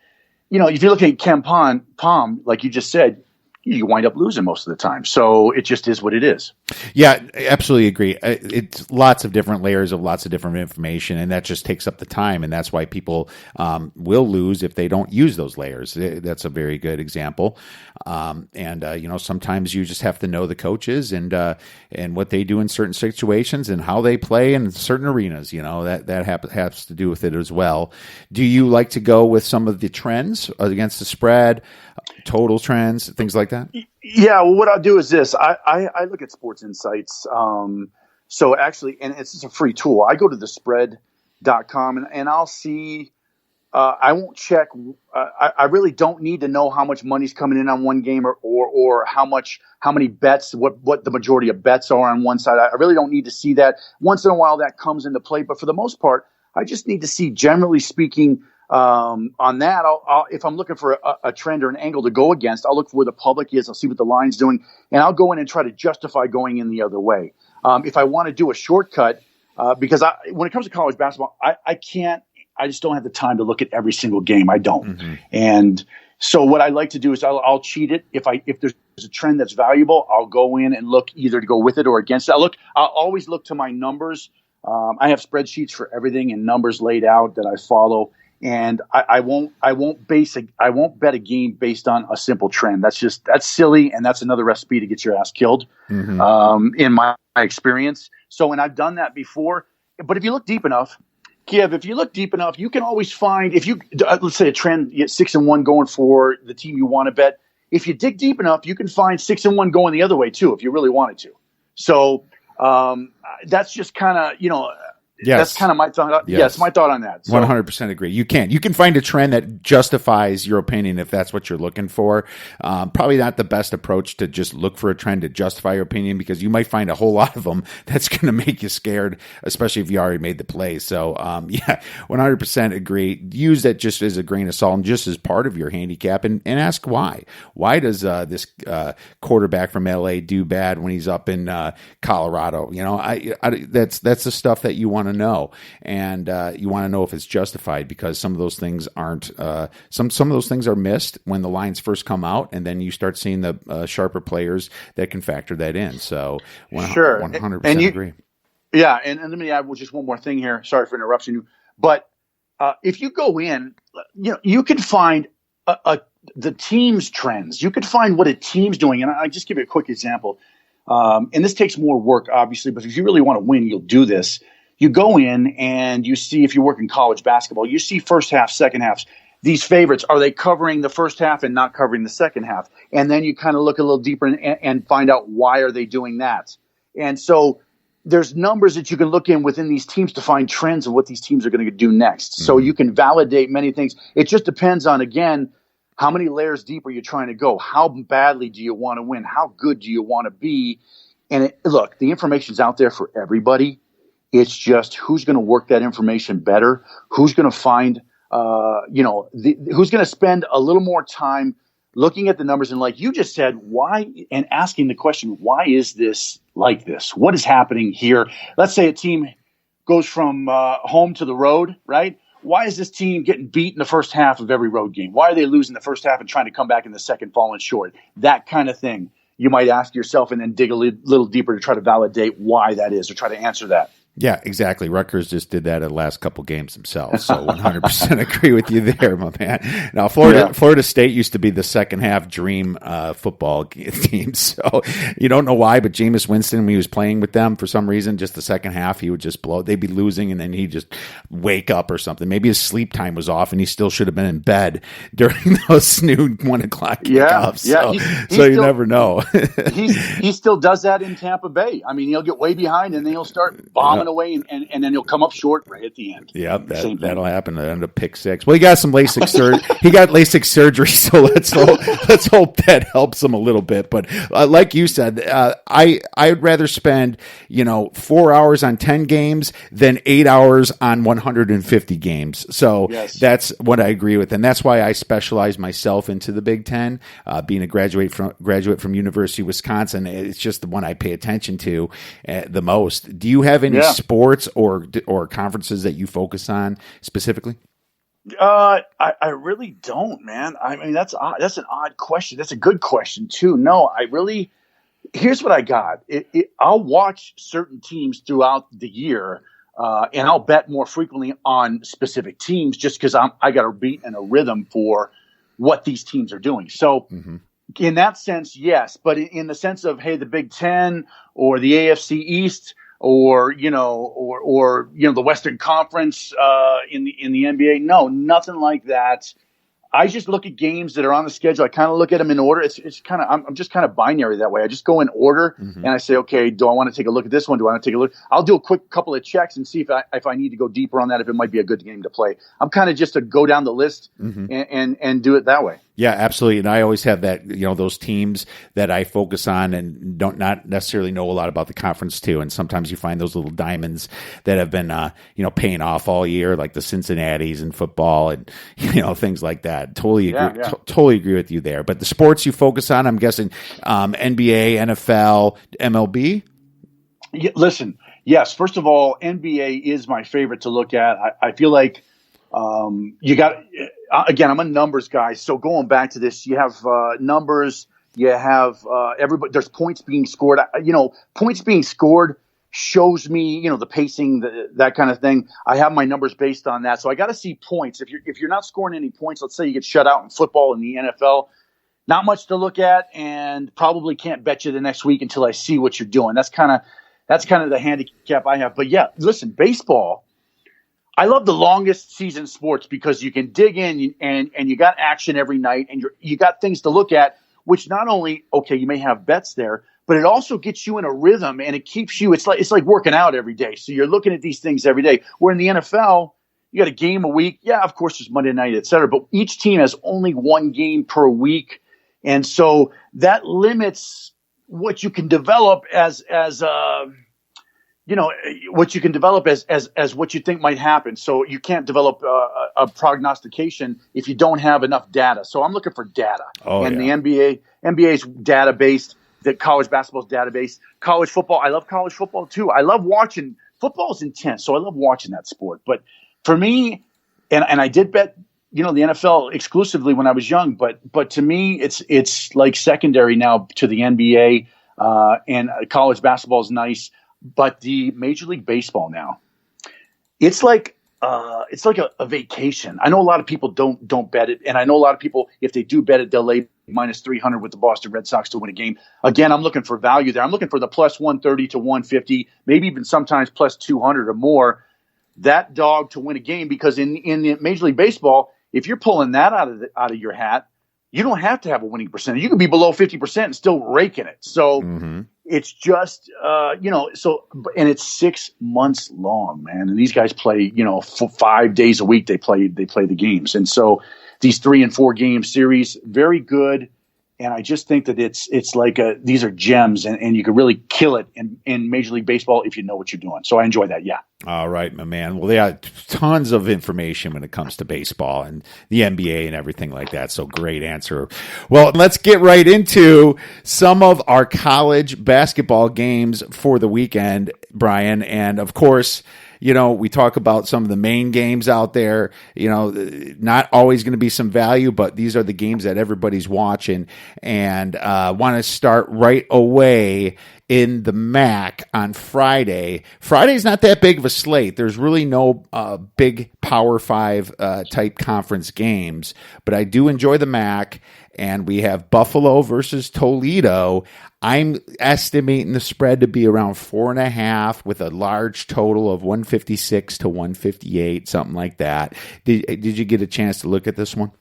if you're looking at Ken Palm, like you just said, you wind up losing most of the time. So it just is what it is. Yeah, I absolutely agree. It's lots of different layers of lots of different information, and that just takes up the time, and that's why people will lose if they don't use those layers. That's a very good example. Sometimes you just have to know the coaches and what they do in certain situations and how they play in certain arenas. That has to do with it as well. Do you like to go with some of the trends against the spread, total trends, things like that? Yeah, well, what I'll do is this. I look at Sports Insights. So actually, and it's just a free tool. I go to the spread.com and I'll see. I won't check. I really don't need to know how much money's coming in on one game or how many bets, what the majority of bets are on one side. I really don't need to see that. Once in a while that comes into play, but for the most part, I just need to see, generally speaking, on that. If I'm looking for a trend or an angle to go against, I'll look for where the public is. I'll see what the line's doing, and I'll go in and try to justify going in the other way. If I want to do a shortcut, because when it comes to college basketball, I just don't have the time to look at every single game. I don't. Mm-hmm. And so what I like to do is I'll cheat it. If there's a trend that's valuable, I'll go in and look either to go with it or against it. I'll always look to my numbers. I have spreadsheets for everything and numbers laid out that I follow. And I won't bet a game based on a simple trend. That's silly. And that's another recipe to get your ass killed. Mm-hmm. In my experience. So, and I've done that before, but if you look deep enough, Kiev, you can always find, if you, let's say a trend, you get 6-1 going for the team you want to bet. If you dig deep enough, you can find 6-1 going the other way too, if you really wanted to. So that's just kind of, yes. That's kind of my thought. Yes, my thought on that. So, 100% agree. You can find a trend that justifies your opinion if that's what you're looking for. Probably not the best approach to just look for a trend to justify your opinion, because you might find a whole lot of them that's going to make you scared, especially if you already made the play. So, 100% agree. Use that just as a grain of salt and just as part of your handicap, and ask why. Why does this quarterback from LA do bad when he's up in Colorado? That's the stuff that you want to know, and you want to know if it's justified, because some of those things aren't. Some of those things are missed when the lines first come out, and then you start seeing the sharper players that can factor that in. So, 100% agree. Yeah, and let me add just one more thing here. Sorry for interrupting you, but if you go in, you can find the team's trends. You could find what a team's doing, and I just give you a quick example. And this takes more work, obviously, but if you really want to win, you'll do this. You go in and you see, if you work in college basketball, you see first half, second halves. These favorites, are they covering the first half and not covering the second half? And then you kind of look a little deeper and find out, why are they doing that? And so there's numbers that you can look in within these teams to find trends of what these teams are going to do next. Mm-hmm. So you can validate many things. It just depends on, again, how many layers deep are you trying to go? How badly do you want to win? How good do you want to be? And look, the information's out there for everybody. It's just who's going to work that information better, who's going to find, who's going to spend a little more time looking at the numbers and, like you just said, why, and asking the question, why is this like this? What is happening here? Let's say a team goes from home to the road, right? Why is this team getting beat in the first half of every road game? Why are they losing the first half and trying to come back in the second, falling short? That kind of thing. You might ask yourself and then dig a little deeper to try to validate why that is, or try to answer that. Yeah, exactly. Rutgers just did that at the last couple games themselves. So 100% agree with you there, my man. Now, Florida State used to be the second half dream football team. So you don't know why, but Jameis Winston, when he was playing with them, for some reason, just the second half, he would just blow. They'd be losing, and then he'd just wake up or something. Maybe his sleep time was off, and he still should have been in bed during those noon 1 o'clock kickoffs. Yeah, so you never know. he still does that in Tampa Bay. I mean, he'll get way behind, and then he'll start bombing away, and then he'll come up short right at the end. Yeah, that'll happen. It'll end up pick six. Well, he got some LASIK surgery. He got LASIK surgery, so let's hope that helps him a little bit. But like you said, I'd rather spend 4 hours on 10 games than 8 hours on 150 games. So That's what I agree with, and that's why I specialize myself into the Big Ten. Being a graduate from University of Wisconsin, it's just the one I pay attention to the most. Do you have any sports or conferences that you focus on specifically? I really don't, man. I mean, that's an odd question. That's a good question too. No, here's what I got. I'll watch certain teams throughout the year, and I'll bet more frequently on specific teams just because I got a beat and a rhythm for what these teams are doing. So in that sense, yes. But in the sense of, hey, the Big Ten or the AFC East, or the Western Conference in the NBA. No, nothing like that. I just look at games that are on the schedule. I kind of look at them in order. It's kind of I'm just kind of binary that way. I just go in order and I say, okay, do I want to take a look at this one? Do I want to take a look? I'll do a quick couple of checks and see if I need to go deeper on that. If it might be a good game to play. I'm kind of just to go down the list and do it that way. Yeah, absolutely. And I always have that, those teams that I focus on and don't not necessarily know a lot about the conference too. And sometimes you find those little diamonds that have been, paying off all year, like the Cincinnatis in football and, things like that. Totally agree with you there. But the sports you focus on, I'm guessing, NBA, NFL, MLB. Yeah, listen, yes. First of all, NBA is my favorite to look at. I feel like you got. Again, I'm a numbers guy, so going back to this, you have numbers, you have everybody. There's points being scored. Points being scored shows me, the pacing, that kind of thing. I have my numbers based on that, so I got to see points. If you're not scoring any points, let's say you get shut out in football in the NFL, not much to look at, and probably can't bet you the next week until I see what you're doing. That's kind of the handicap I have. But yeah, listen, baseball. I love the longest season sports because you can dig in and you got action every night and you got things to look at, which not only, okay, you may have bets there, but it also gets you in a rhythm and it keeps you, it's like working out every day. So you're looking at these things every day. Where in the NFL, you got a game a week. Yeah, of course there's Monday night, et cetera, but each team has only one game per week. And so that limits what you can develop as what you can develop as what you think might happen. So you can't develop a prognostication if you don't have enough data. So I'm looking for data. The NBA's data-based, the college basketball's data-based, college football. I love college football too. I love watching football is intense. So I love watching that sport. But for me, and I did bet, the NFL exclusively when I was young, but to me, it's like secondary now to the NBA, and college basketball is nice. But the Major League Baseball now, it's like a vacation. I know a lot of people don't bet it, and I know a lot of people, if they do bet it, they'll lay minus 300 with the Boston Red Sox to win a game. Again, I'm looking for value there. I'm looking for the plus 130 to 150, maybe even sometimes plus 200 or more. That dog to win a game, because in the Major League Baseball, if you're pulling that out of your hat, you don't have to have a winning percentage. You can be below 50% and still raking it. So it's just, and it's 6 months long, man. And these guys play, for 5 days a week. They play the games. And so these 3 and 4 game series, very good. And I just think that it's like these are gems, and you can really kill it in Major League Baseball if you know what you're doing. So I enjoy that. Yeah. All right, my man. Well, they have tons of information when it comes to baseball and the NBA and everything like that. So great answer. Well, let's get right into some of our college basketball games for the weekend, Brian. And of course, we talk about some of the main games out there, not always going to be some value, but these are the games that everybody's watching, and want to start right away in the MAC on Friday. Friday's not that big of a slate. There's really no big Power 5 type conference games, but I do enjoy the MAC, and we have Buffalo versus Toledo. I'm estimating the spread to be around 4.5 with a large total of 156 to 158, something like that. Did you get a chance to look at this one?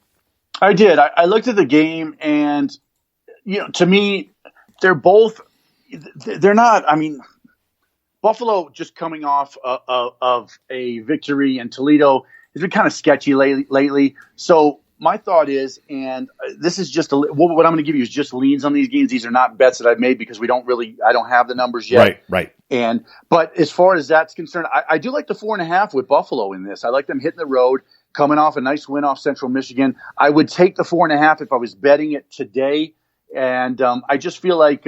I did. I looked at the game, and to me, they're not. I mean, Buffalo just coming off of a victory, and Toledo has been kind of sketchy lately. So my thought is, and this is just what I'm going to give you is just leans on these games. These are not bets that I've made because I don't have the numbers yet. Right. But as far as that's concerned, I do like the 4.5 with Buffalo in this. I like them hitting the road, coming off a nice win off Central Michigan. I would take the 4.5 if I was betting it today. And I just feel like,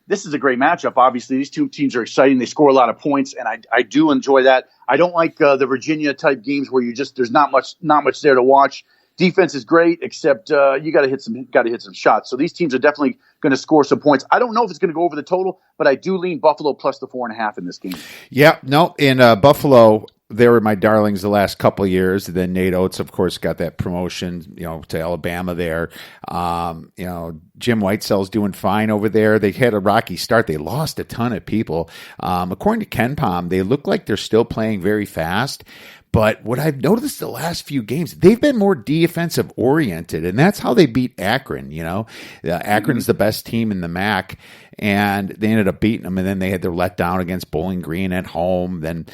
this is a great matchup. Obviously, these two teams are exciting. They score a lot of points, and I do enjoy that. I don't like the Virginia type games where there's not much there to watch. Defense is great, except you got to hit some shots. So these teams are definitely going to score some points. I don't know if it's going to go over the total, but I do lean Buffalo plus the 4.5 in this game. Yeah, no, in Buffalo, they were my darlings the last couple of years. Then Nate Oates, of course, got that promotion, to Alabama there. Jim Whitesell's doing fine over there. They had a rocky start. They lost a ton of people. According to Ken Pom, they look like they're still playing very fast. But what I've noticed the last few games, they've been more defensive oriented, and that's how they beat Akron. Akron's the best team in the MAC, and they ended up beating them. And then they had their letdown against Bowling Green at home. Then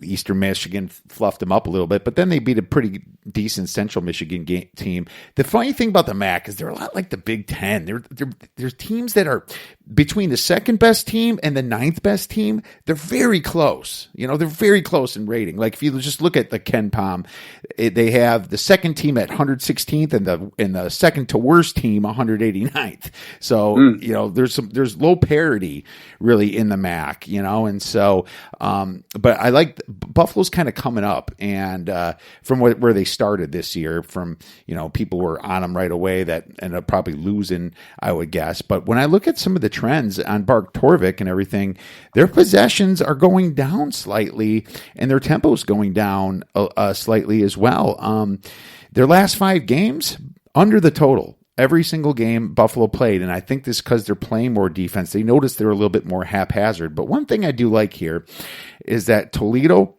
Eastern Michigan fluffed them up a little bit, but then they beat a pretty decent Central Michigan team. The funny thing about the MAC is they're a lot like the Big Ten. They're teams that are between the second best team and the ninth best team. They're very close. They're very close in rating. Like if you just look at the Ken Pom, they have the second team at 116th and the second to worst team 189th. So there's low parity really in the MAC, and so but I like Buffalo's kind of coming up, and from where they started this year, from people were on them right away that ended up probably losing, I would guess. But when I look at some of the trends on Bart Torvik and everything, their possessions are going down slightly, and their tempo is going down slightly as well. Their last 5 games under the total. Every single game Buffalo played, and I think this is because they're playing more defense. They noticed they're a little bit more haphazard. But one thing I do like here is that Toledo,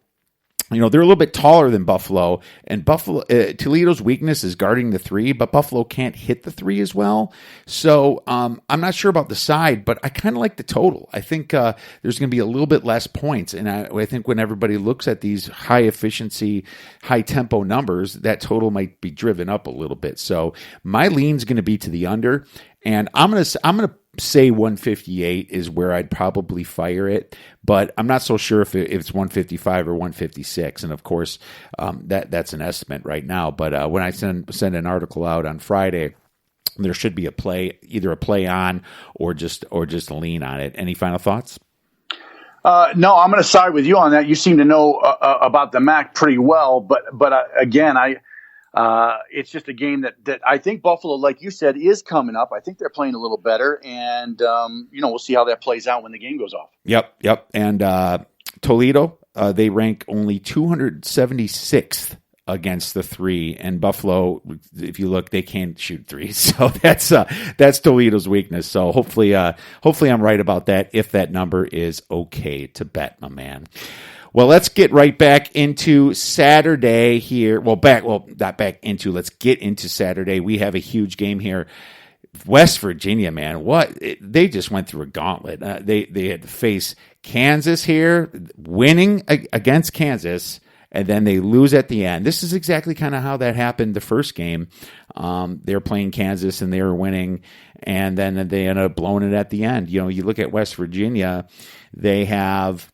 they're a little bit taller than Buffalo, and Toledo's weakness is guarding the 3, but Buffalo can't hit the 3 as well. So I'm not sure about the side, but I kind of like the total. I think there's going to be a little bit less points, and I think when everybody looks at these high efficiency, high tempo numbers, that total might be driven up a little bit. So my lean's going to be to the under, and I'm going to say 158 is where I'd probably fire it, but I'm not so sure if it's 155 or 156. And of course, that's an estimate right now. But when I send an article out on Friday, there should be either a play on or just a lean on it. Any final thoughts? No, I'm going to side with you on that. You seem to know about the MAC pretty well, but again, it's just a game that I think Buffalo, like you said, is coming up. I think they're playing a little better, and we'll see how that plays out when the game goes off. Yep. And Toledo, they rank only 276th against the 3, and Buffalo, if you look, they can't shoot 3. So that's Toledo's weakness. So hopefully I'm right about that. If that number is okay to bet, my man. Well, let's get right back into Saturday here. Let's get into Saturday. We have a huge game here. West Virginia, man, they just went through a gauntlet. They had to face Kansas here, winning against Kansas, and then they lose at the end. This is exactly kind of how that happened the first game. They were playing Kansas, and they were winning, and then they ended up blowing it at the end. You look at West Virginia, they have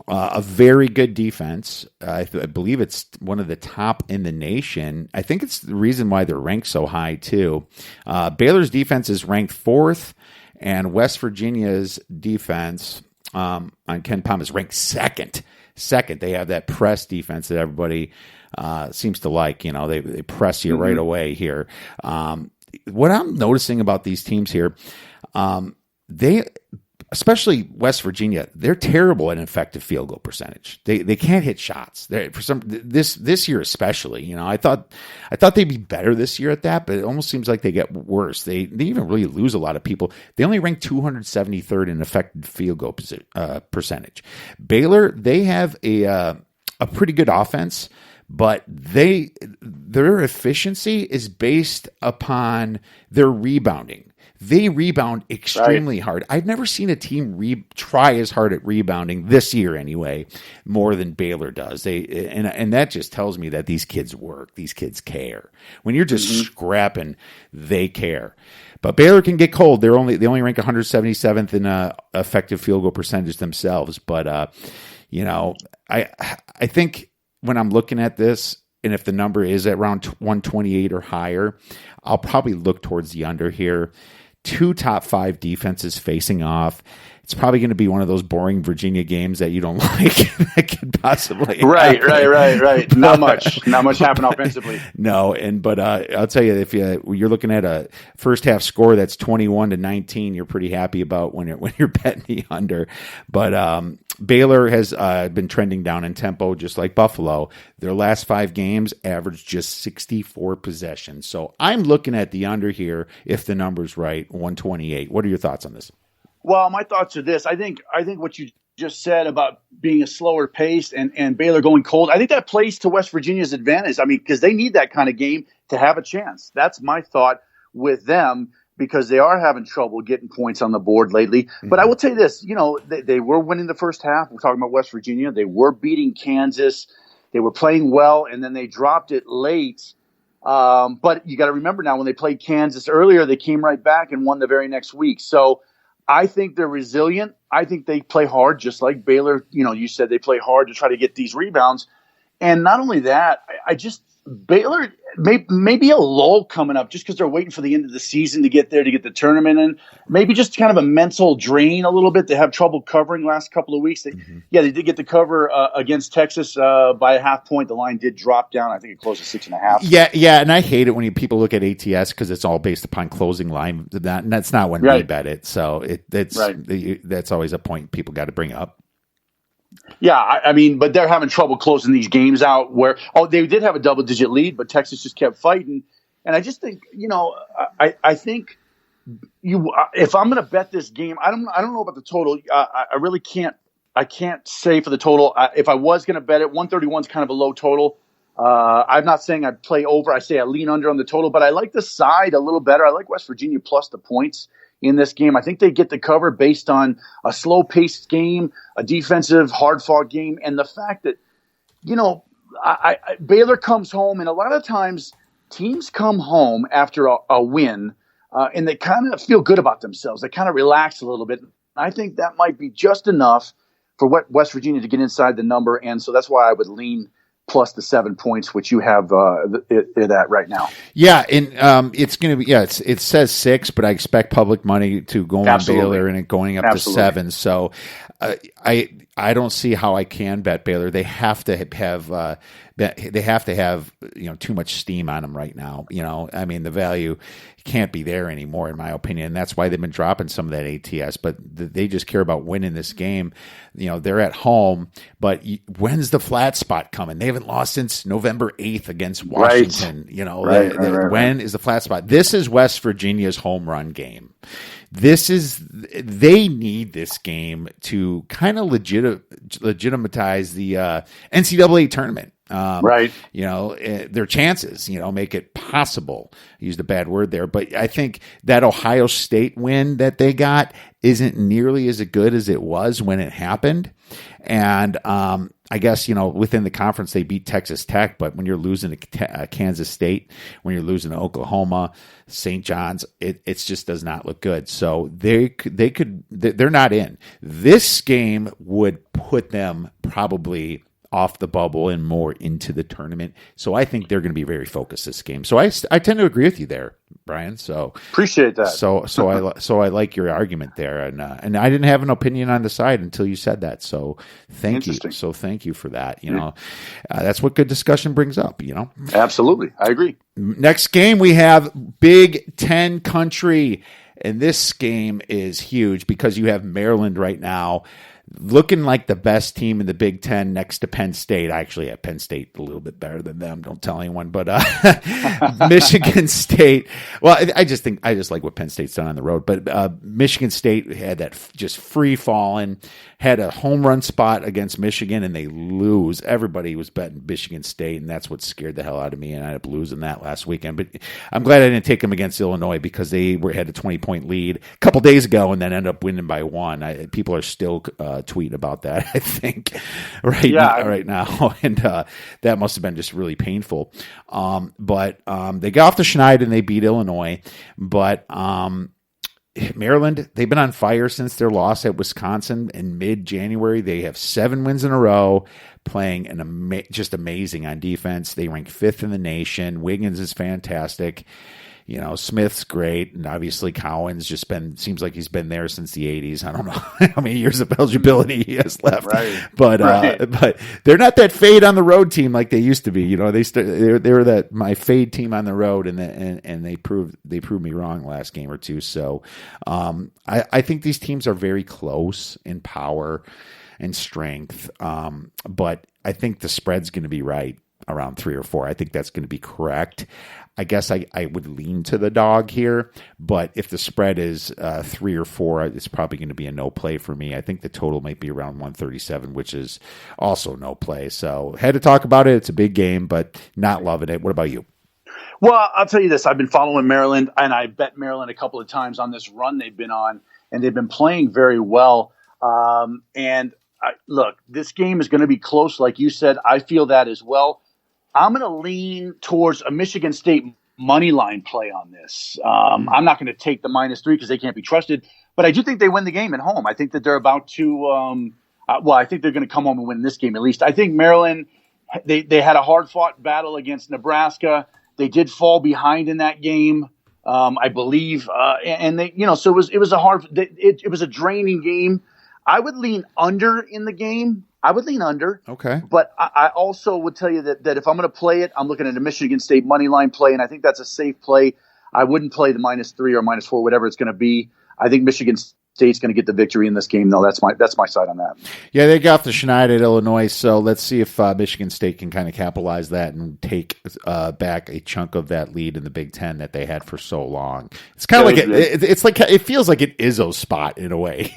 a very good defense. I believe it's one of the top in the nation. I think it's the reason why they're ranked so high, too. Baylor's defense is ranked 4th, and West Virginia's defense on Ken Pom is ranked 2nd. They have that press defense that everybody seems to like. They press you right away here. What I'm noticing about these teams here, especially West Virginia, they're terrible at an effective field goal percentage. They can't hit shots. This year especially, I thought they'd be better this year at that, but it almost seems like they get worse. They even really lose a lot of people. They only rank 273rd in effective field goal percentage. Baylor, they have a pretty good offense, but their efficiency is based upon their rebounding. They rebound extremely hard. I've never seen a team try as hard at rebounding this year anyway, more than Baylor does. And that just tells me that these kids work. These kids care. When you're just scrapping, they care. But Baylor can get cold. They only rank 177th in effective field goal percentage themselves. But I think when I'm looking at this, and if the number is at around 128 or higher, I'll probably look towards the under here. two top 5 defenses facing off. It's probably going to be one of those boring Virginia games that you don't like. That could possibly right. Not much happened offensively. No, but I'll tell you, if you're looking at a first half score that's 21-19, you're pretty happy about when you're betting the under. But Baylor has been trending down in tempo, just like Buffalo. Their last 5 games averaged just 64 possessions. So I'm looking at the under here if the number's right, 128. What are your thoughts on this? Well, my thoughts are this. I think what you just said about being a slower pace and Baylor going cold, I think that plays to West Virginia's advantage. I mean, because they need that kind of game to have a chance. That's my thought with them, because they are having trouble getting points on the board lately. Mm-hmm. But I will tell you this, they were winning the first half. We're talking about West Virginia. They were beating Kansas. They were playing well, and then they dropped it late. But you got to remember now, when they played Kansas earlier, they came right back and won the very next week. So I think they're resilient. I think they play hard, just like Baylor. You said they play hard to try to get these rebounds. And not only that, Baylor may be a lull coming up just because they're waiting for the end of the season to get there, to get the tournament in. Maybe just kind of a mental drain a little bit. They have trouble covering last couple of weeks. They did get the cover against Texas by a half point. The line did drop down. I think it closed at 6.5. Yeah, and I hate it when people look at ATS because it's all based upon closing line. That's not when we bet it. So that's always a point people got to bring up. Yeah, I mean, but they're having trouble closing these games out where, they did have a double-digit lead, but Texas just kept fighting. And I just think, I think if I'm going to bet this game, I don't know about the total. I really can't. I can't say for the total. If I was going to bet it, 131 is kind of a low total. I'm not saying I'd play over. I say I lean under on the total, but I like the side a little better. I like West Virginia plus the points in this game. I think they get the cover based on a slow-paced game, a defensive, hard-fought game, and the fact that, Baylor comes home, and a lot of times teams come home after a win, and they kind of feel good about themselves. They kind of relax a little bit. I think that might be just enough for West Virginia to get inside the number, and so that's why I would lean plus the 7 points, which you have it at right now. Yeah, and it's going to be, it says 6, but I expect public money to go on Baylor and it going up to 7. So I don't see how I can bet Baylor. They have to have too much steam on them right now. I mean, the value can't be there anymore, in my opinion. That's why they've been dropping some of that ATS, but they just care about winning this game. They're at home, but when's the flat spot coming? They haven't lost since November 8th against Washington. Right. When is the flat spot? This is West Virginia's home run game. They need this game to kind of legitimize the NCAA tournament. Their chances, make it possible. I used a bad word there, but I think that Ohio State win that they got isn't nearly as good as it was when it happened. And I guess, within the conference, they beat Texas Tech, but when you're losing to Kansas State, when you're losing to Oklahoma, St. John's, it just does not look good. So they're not in. This game would put them probably off the bubble and more into the tournament. So I think they're going to be very focused this game. So I tend to agree with you there, Brian. So appreciate that. So I like your argument there, and I didn't have an opinion on the side until you said that. So thank you. So thank you for that. That's what good discussion brings up. Absolutely, I agree. Next game we have Big Ten country, and this game is huge because you have Maryland right now looking like the best team in the Big Ten next to Penn State. I actually have Penn State a little bit better than them. Don't tell anyone, but Michigan State. Well, I just like what Penn State's done on the road. But Michigan State had that just free falling, had a home run spot against Michigan, and they lose. Everybody was betting Michigan State, and that's what scared the hell out of me. And I ended up losing that last weekend. But I'm glad I didn't take them against Illinois because they had a 20-point lead a couple days ago and then ended up winning by 1. People are still tweeting about that, I think, right now. And that must have been just really painful. But they got off the schneid and they beat Illinois. But Maryland, they've been on fire since their loss at Wisconsin in mid-January. They have 7 wins in a row, playing just amazing on defense. They rank 5th in the nation. Wiggins is fantastic. Smith's great, and obviously Cowan's seems like he's been there since the 80s. I don't know how many years of eligibility he has left, Right. but they're not that fade on the road team like they used to be. They were that my fade team on the road, and they proved me wrong last game or two. So I think these teams are very close in power and strength, but I think the spread's going to be right around 3 or 4. I think that's going to be correct. I guess I would lean to the dog here, but if the spread is 3 or 4, it's probably going to be a no play for me. I think the total might be around 137, which is also no play. So had to talk about it. It's a big game, but not loving it. What about you? Well, I'll tell you this. I've been following Maryland, and I bet Maryland a couple of times on this run they've been on, and they've been playing very well. Look, this game is going to be close, like you said. I feel that as well. I'm going to lean towards a Michigan State money line play on this. I'm not going to take the -3 because they can't be trusted, but I do think they win the game at home. I think that they're about to I think they're going to come home and win this game at least. I think Maryland, they had a hard-fought battle against Nebraska. They did fall behind in that game, I believe, and they, so it was a draining game. I would lean under in the game. I would lean under. Okay. But I also would tell you that if I'm going to play it, I'm looking at a Michigan State money line play, and I think that's a safe play. I wouldn't play the -3 or -4, whatever it's going to be. I think Michigan State's going to get the victory in this game, though. That's my side on that. Yeah, they got the Schneid at Illinois, so let's see if Michigan State can kind of capitalize that and take back a chunk of that lead in the Big Ten that they had for so long. It's kind of like it's like it feels like an Izzo spot in a way,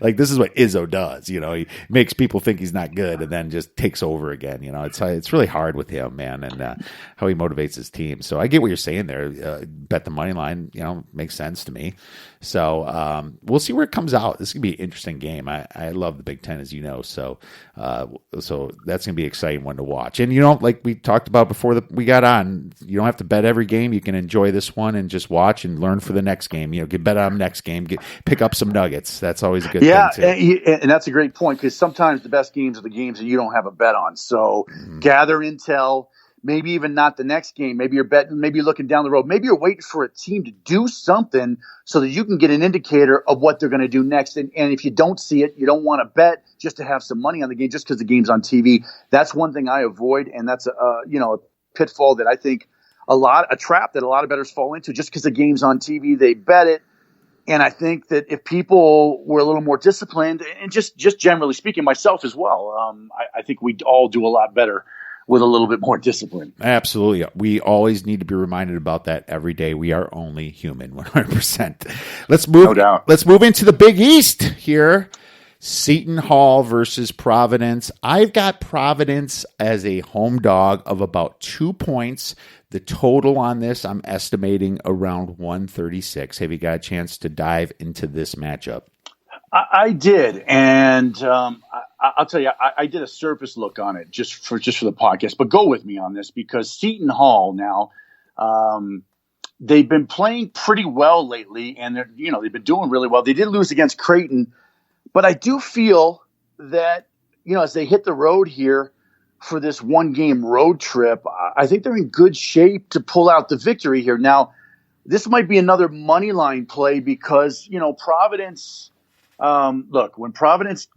like this is what Izzo does. He makes people think he's not good and then just takes over again. It's really hard with him, man, and how he motivates his team. So I get what you're saying there. Bet the money line, makes sense to me. So we'll see where it comes out. This is going to be an interesting game. I love the Big Ten, as you know. So that's going to be an exciting one to watch. And, like we talked about before we got on, you don't have to bet every game. You can enjoy this one and just watch and learn for the next game. Get bet on the next game. Pick up some nuggets. That's always a good thing, too. And that's a great point because sometimes the best games are the games that you don't have a bet on. So gather intel. Maybe even not the next game. Maybe you're betting. Maybe you're looking down the road. Maybe you're waiting for a team to do something so that you can get an indicator of what they're going to do next. And if you don't see it, you don't want to bet just to have some money on the game just because the game's on TV. That's one thing I avoid, and that's a pitfall that I think a trap that a lot of bettors fall into. Just because the game's on TV, they bet it. And I think that if people were a little more disciplined, and just generally speaking, myself as well, I think we'd all do a lot better with a little bit more discipline. Absolutely. We always need to be reminded about that every day. We are only human, 100%. No doubt. Let's move into the Big East here. Seton Hall versus Providence. I've got Providence as a home dog of about 2 points. The total on this, I'm estimating around 136. Have you got a chance to dive into this matchup? I did, and I'll tell you, I did a surface look on it just for the podcast. But go with me on this because Seton Hall now, they've been playing pretty well lately, and they've been doing really well. They did lose against Creighton, but I do feel that as they hit the road here for this one-game road trip, I think they're in good shape to pull out the victory here. Now, this might be another money line play because Providence. Look, when Providence,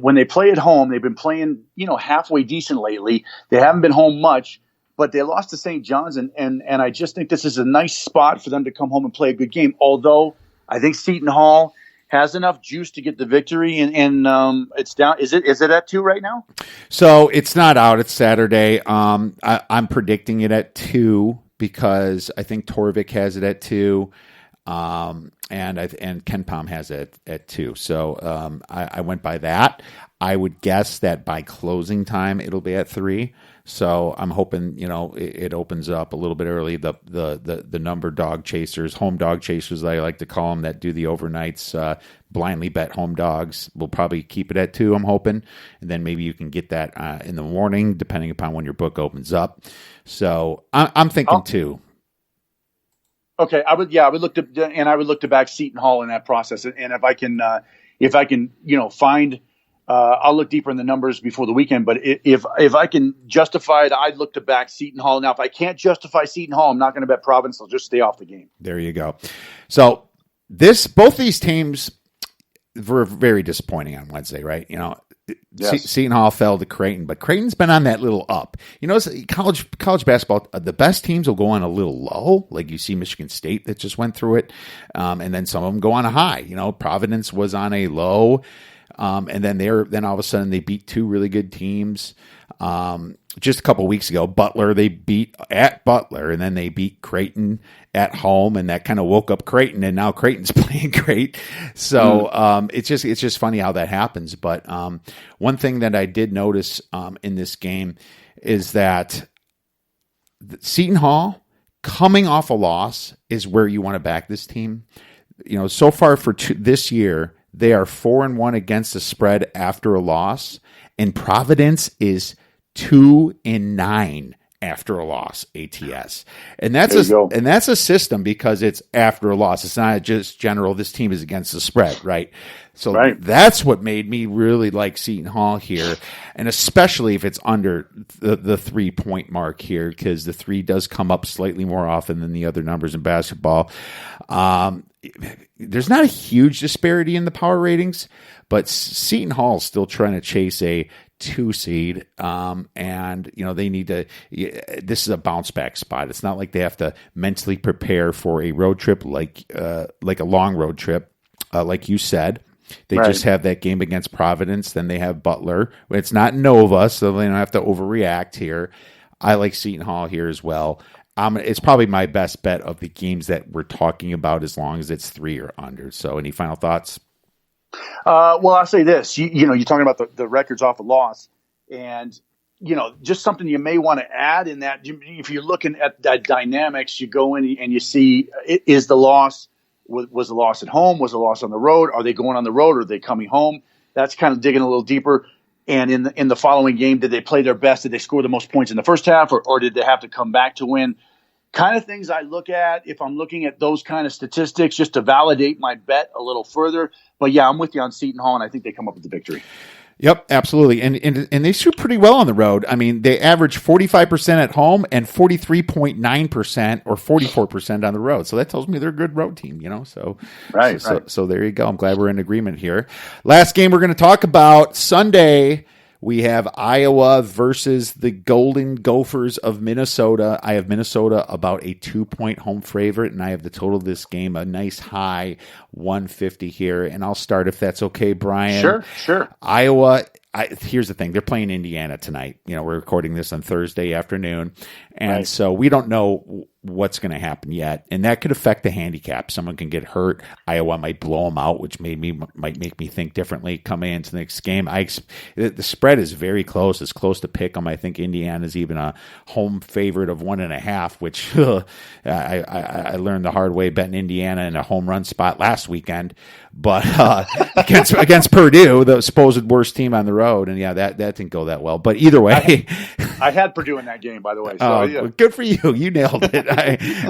when they play at home, they've been playing, halfway decent lately. They haven't been home much, but they lost to St. John's, and I just think this is a nice spot for them to come home and play a good game. Although I think Seton Hall has enough juice to get the victory, and it's down. Is it at 2 right now? So it's not out. It's Saturday. I'm predicting it at 2 because I think Torvik has it at 2. And Ken Pom has it at 2. So I went by that. I would guess that by closing time it'll be at 3. So I'm hoping it opens up a little bit early. The number dog chasers, home dog chasers, I like to call them, that do the overnights, blindly bet home dogs. We'll probably keep it at 2. I'm hoping, and then maybe you can get that in the morning, depending upon when your book opens up. So I'm thinking 2. Okay, I would look to back Seton Hall in that process, and if I can, find I'll look deeper in the numbers before the weekend. But if I can justify it, I'd look to back Seton Hall. Now, if I can't justify Seton Hall, I'm not going to bet Providence. I'll just stay off the game. There you go. So both these teams were very disappointing on Wednesday, right? Yes. Seton Hall fell to Creighton, but Creighton's been on that little up. College basketball, the best teams will go on a little low, like you see Michigan State that just went through it, and then some of them go on a high. Providence was on a low, and then all of a sudden they beat two really good teams. Just a couple of weeks ago, Butler, they beat at Butler, and then they beat Creighton at home, and that kind of woke up Creighton, and now Creighton's playing great. So it's just funny how that happens. But one thing that I did notice in this game is that Seton Hall, coming off a loss, is where you want to back this team. So far for this year, they are 4-1 against the spread after a loss, and Providence is 2-9 after a loss ATS. And that's a system because it's after a loss. It's not just general, this team is against the spread, right? So That's what made me really like Seton Hall here. And especially if it's under the 3-point mark here, because the 3 does come up slightly more often than the other numbers in basketball. There's not a huge disparity in the power ratings, but Seton Hall is still trying to chase a 2 seed, and they need to. This is a bounce back spot. It's not like they have to mentally prepare for a road trip like a long road trip, like you said. They just have that game against Providence. Then they have Butler. It's not Nova, so they don't have to overreact here. I like Seton Hall here as well. It's probably my best bet of the games that we're talking about, as long as it's 3 or under. So, any final thoughts? Well, I'll say this. You're talking about the records off a loss, and just something you may want to add in that. If you're looking at that dynamics, you go in and you see, is the loss was the loss at home? Was the loss on the road? Are they going on the road? Or are they coming home? That's kind of digging a little deeper. And in the following game, did they play their best? Did they score the most points in the first half, or did they have to come back to win? Kind of things I look at if I'm looking at those kind of statistics, just to validate my bet a little further. But yeah, I'm with you on Seton Hall, and I think they come up with the victory. Yep, absolutely. And they shoot pretty well on the road. I mean, they average 45% at home and 43.9% or 44% on the road. So that tells me they're a good road team, So So there you go. I'm glad we're in agreement here. Last game we're going to talk about Sunday. We have Iowa versus the Golden Gophers of Minnesota. I have Minnesota about a 2-point home favorite, and I have the total of this game, a nice high 150 here. And I'll start, if that's okay, Brian. Sure. Iowa, here's the thing. They're playing Indiana tonight. We're recording this on Thursday afternoon. And so we don't know what's going to happen yet. And that could affect the handicap. Someone can get hurt. Iowa might blow them out, which might make me think differently coming into the next game. The spread is very close. It's close to pick 'em. I think Indiana's even a home favorite of 1.5, which I learned the hard way betting Indiana in a home run spot last weekend. But against Purdue, the supposed worst team on the road, and that didn't go that well. But either way, I had Purdue in that game, by the way. So, well, good for you. You nailed it.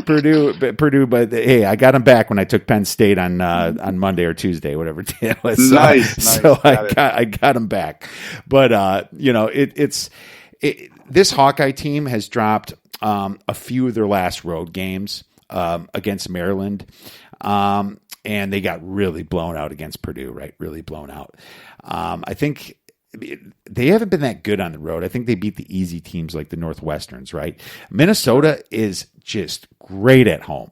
Purdue, but hey, I got them back when I took Penn State on Monday or Tuesday, whatever day it was. Nice. So I got them back. But this Hawkeye team has dropped a few of their last road games against Maryland. And they got really blown out against Purdue, right? Really blown out. I think they haven't been that good on the road. I think they beat the easy teams like the Northwesterns, right? Minnesota is just great at home.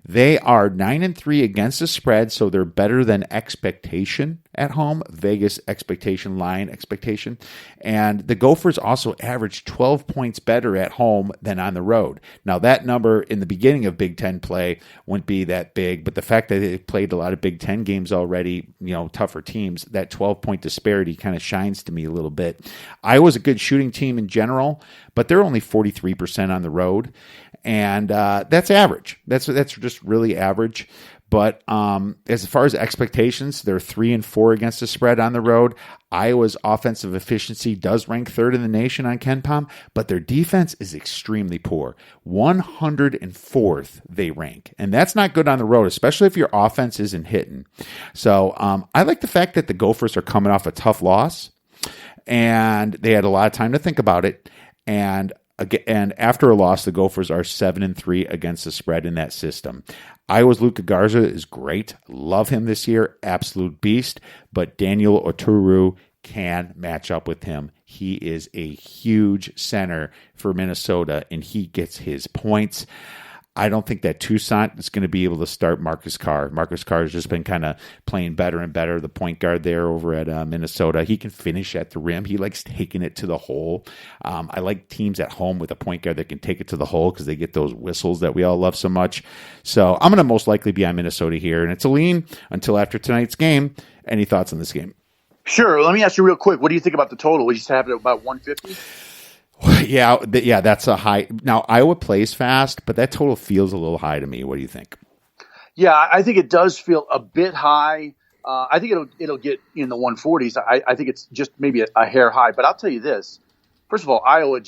They are 9-3 against the spread, so they're better than expectation at home. Vegas expectation, line expectation. And the Gophers also average 12 points better at home than on the road. Now, that number in the beginning of Big Ten play wouldn't be that big, but the fact that they've played a lot of Big Ten games already, tougher teams, that 12-point disparity kind of shines to me a little bit. Iowa's a good shooting team in general, but they're only 43% on the road. And that's average. That's just really average. But as far as expectations, they're 3-4 against the spread on the road. Iowa's offensive efficiency does rank third in the nation on KenPom, but their defense is extremely poor. 104th they rank, and that's not good on the road, especially if your offense isn't hitting. So I like the fact that the Gophers are coming off a tough loss, and they had a lot of time to think about it. And after a loss, the Gophers are 7-3 against the spread in that system. Iowa's Luka Garza is great. Love him this year. Absolute beast. But Daniel Oturu can match up with him. He is a huge center for Minnesota, and he gets his points. I don't think that Toussaint is going to be able to start Marcus Carr. Marcus Carr has just been kind of playing better and better, the point guard there over at Minnesota. He can finish at the rim. He likes taking it to the hole. I like teams at home with a point guard that can take it to the hole because they get those whistles that we all love so much. So I'm going to most likely be on Minnesota here, and it's a lean until after tonight's game. Any thoughts on this game? Sure. Let me ask you real quick. What do you think about the total? We just have it at about 150? Yeah, that's a high. Now, Iowa plays fast, but that total feels a little high to me. What do you think? Yeah, I think it does feel a bit high. I think it'll get in the 140s. I think it's just maybe a hair high. But I'll tell you this. First of all, Iowa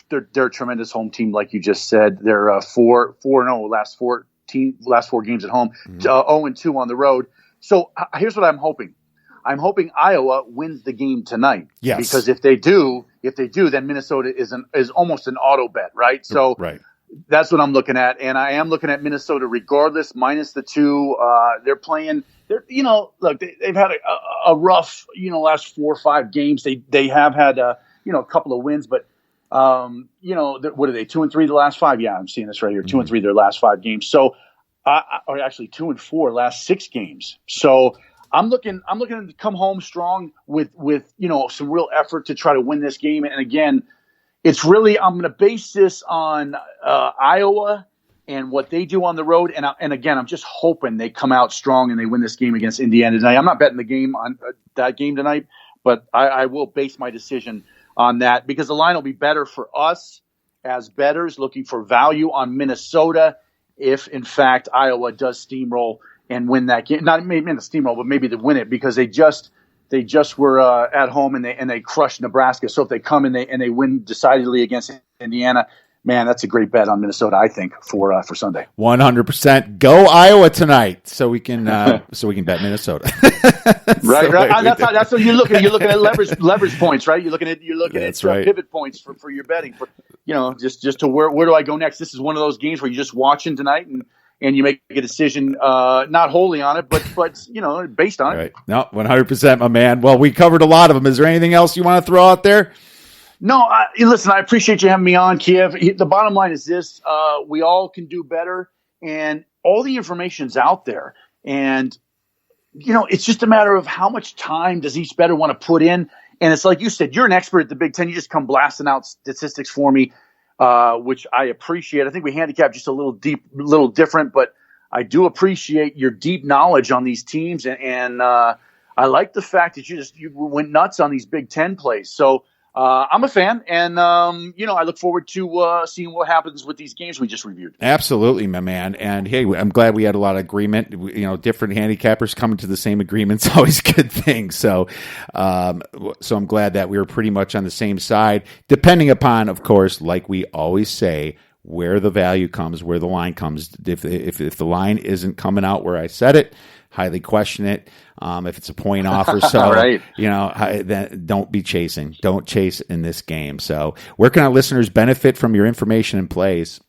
they're a tremendous home team, like you just said. They're 4-0 last four games at home, 0-2 on the road. So here's what I'm hoping. I'm hoping Iowa wins the game tonight. Yes. Because if they do, then Minnesota is almost an auto bet, right? So right. That's what I'm looking at, and I am looking at Minnesota regardless, minus the 2. They're playing. Look, they've had a rough, last 4 or 5 games. They have had a couple of wins, but what are they? 2-3 the last 5? Yeah, I'm seeing this right here. 2-3 their last 5 games. So, or actually 2-4 last 6 games. So. I'm looking to come home strong with some real effort to try to win this game. And again, it's really I'm going to base this on Iowa and what they do on the road. And again, I'm just hoping they come out strong and they win this game against Indiana tonight. I'm not betting the game on that game tonight, but I will base my decision on that because the line will be better for us as bettors looking for value on Minnesota if in fact Iowa does steamroll and win that game. Not maybe in the steamroll, but maybe to win it because they just were at home and they crushed Nebraska. So if they come and they win decidedly against Indiana, man, that's a great bet on Minnesota, I think, for Sunday. 100%. Go Iowa tonight, so we can bet Minnesota. right. That's what you're looking at. You're looking at leverage points, right? You're looking at right. Pivot points for your betting. Just to where do I go next? This is one of those games where you're just watching tonight and you make a decision, not wholly on it, but based on it. Right. No, 100%, my man. Well, we covered a lot of them. Is there anything else you want to throw out there? No, listen, I appreciate you having me on, Kiev. The bottom line is this. We all can do better, and all the information's out there. And, it's just a matter of how much time does each bettor want to put in. And it's like you said, you're an expert at the Big Ten. You just come blasting out statistics for me. Which I appreciate. I think we handicap just a little different, but I do appreciate your deep knowledge on these teams, and I like the fact that you went nuts on these Big Ten plays. So I'm a fan, and I look forward to seeing what happens with these games we just reviewed. Absolutely, my man. And hey, I'm glad we had a lot of agreement. Different handicappers coming to the same agreement's always a good thing. So I'm glad that we were pretty much on the same side, depending upon, of course, like we always say, where the value comes, where the line comes. If the line isn't coming out where I said it, highly question it. If it's a point off or so, right. Then don't be chasing. Don't chase in this game. So where can our listeners benefit from your information and plays?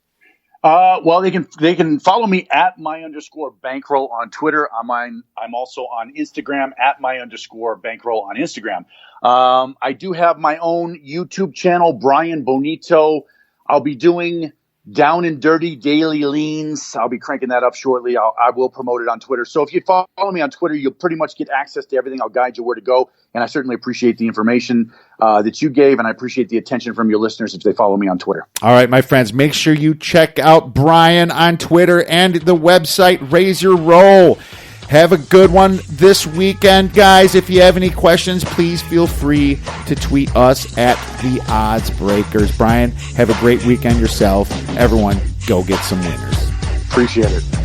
Well, they can follow me at @my_bankroll on Twitter. I'm also on Instagram at @my_bankroll on Instagram. I do have my own YouTube channel, Brian Bonito. I'll be doing Down and Dirty Daily Leans. I'll be cranking that up shortly. I will promote it on Twitter. So if you follow me on Twitter, you'll pretty much get access to everything. I'll guide you where to go. And I certainly appreciate the information that you gave, and I appreciate the attention from your listeners if they follow me on Twitter. All right, my friends, make sure you check out Brian on Twitter and the website Raise Your Roll. Have a good one this weekend, guys. If you have any questions, please feel free to tweet us at The Odds Breakers. Brian, have a great weekend yourself. Everyone, go get some winners. Appreciate it.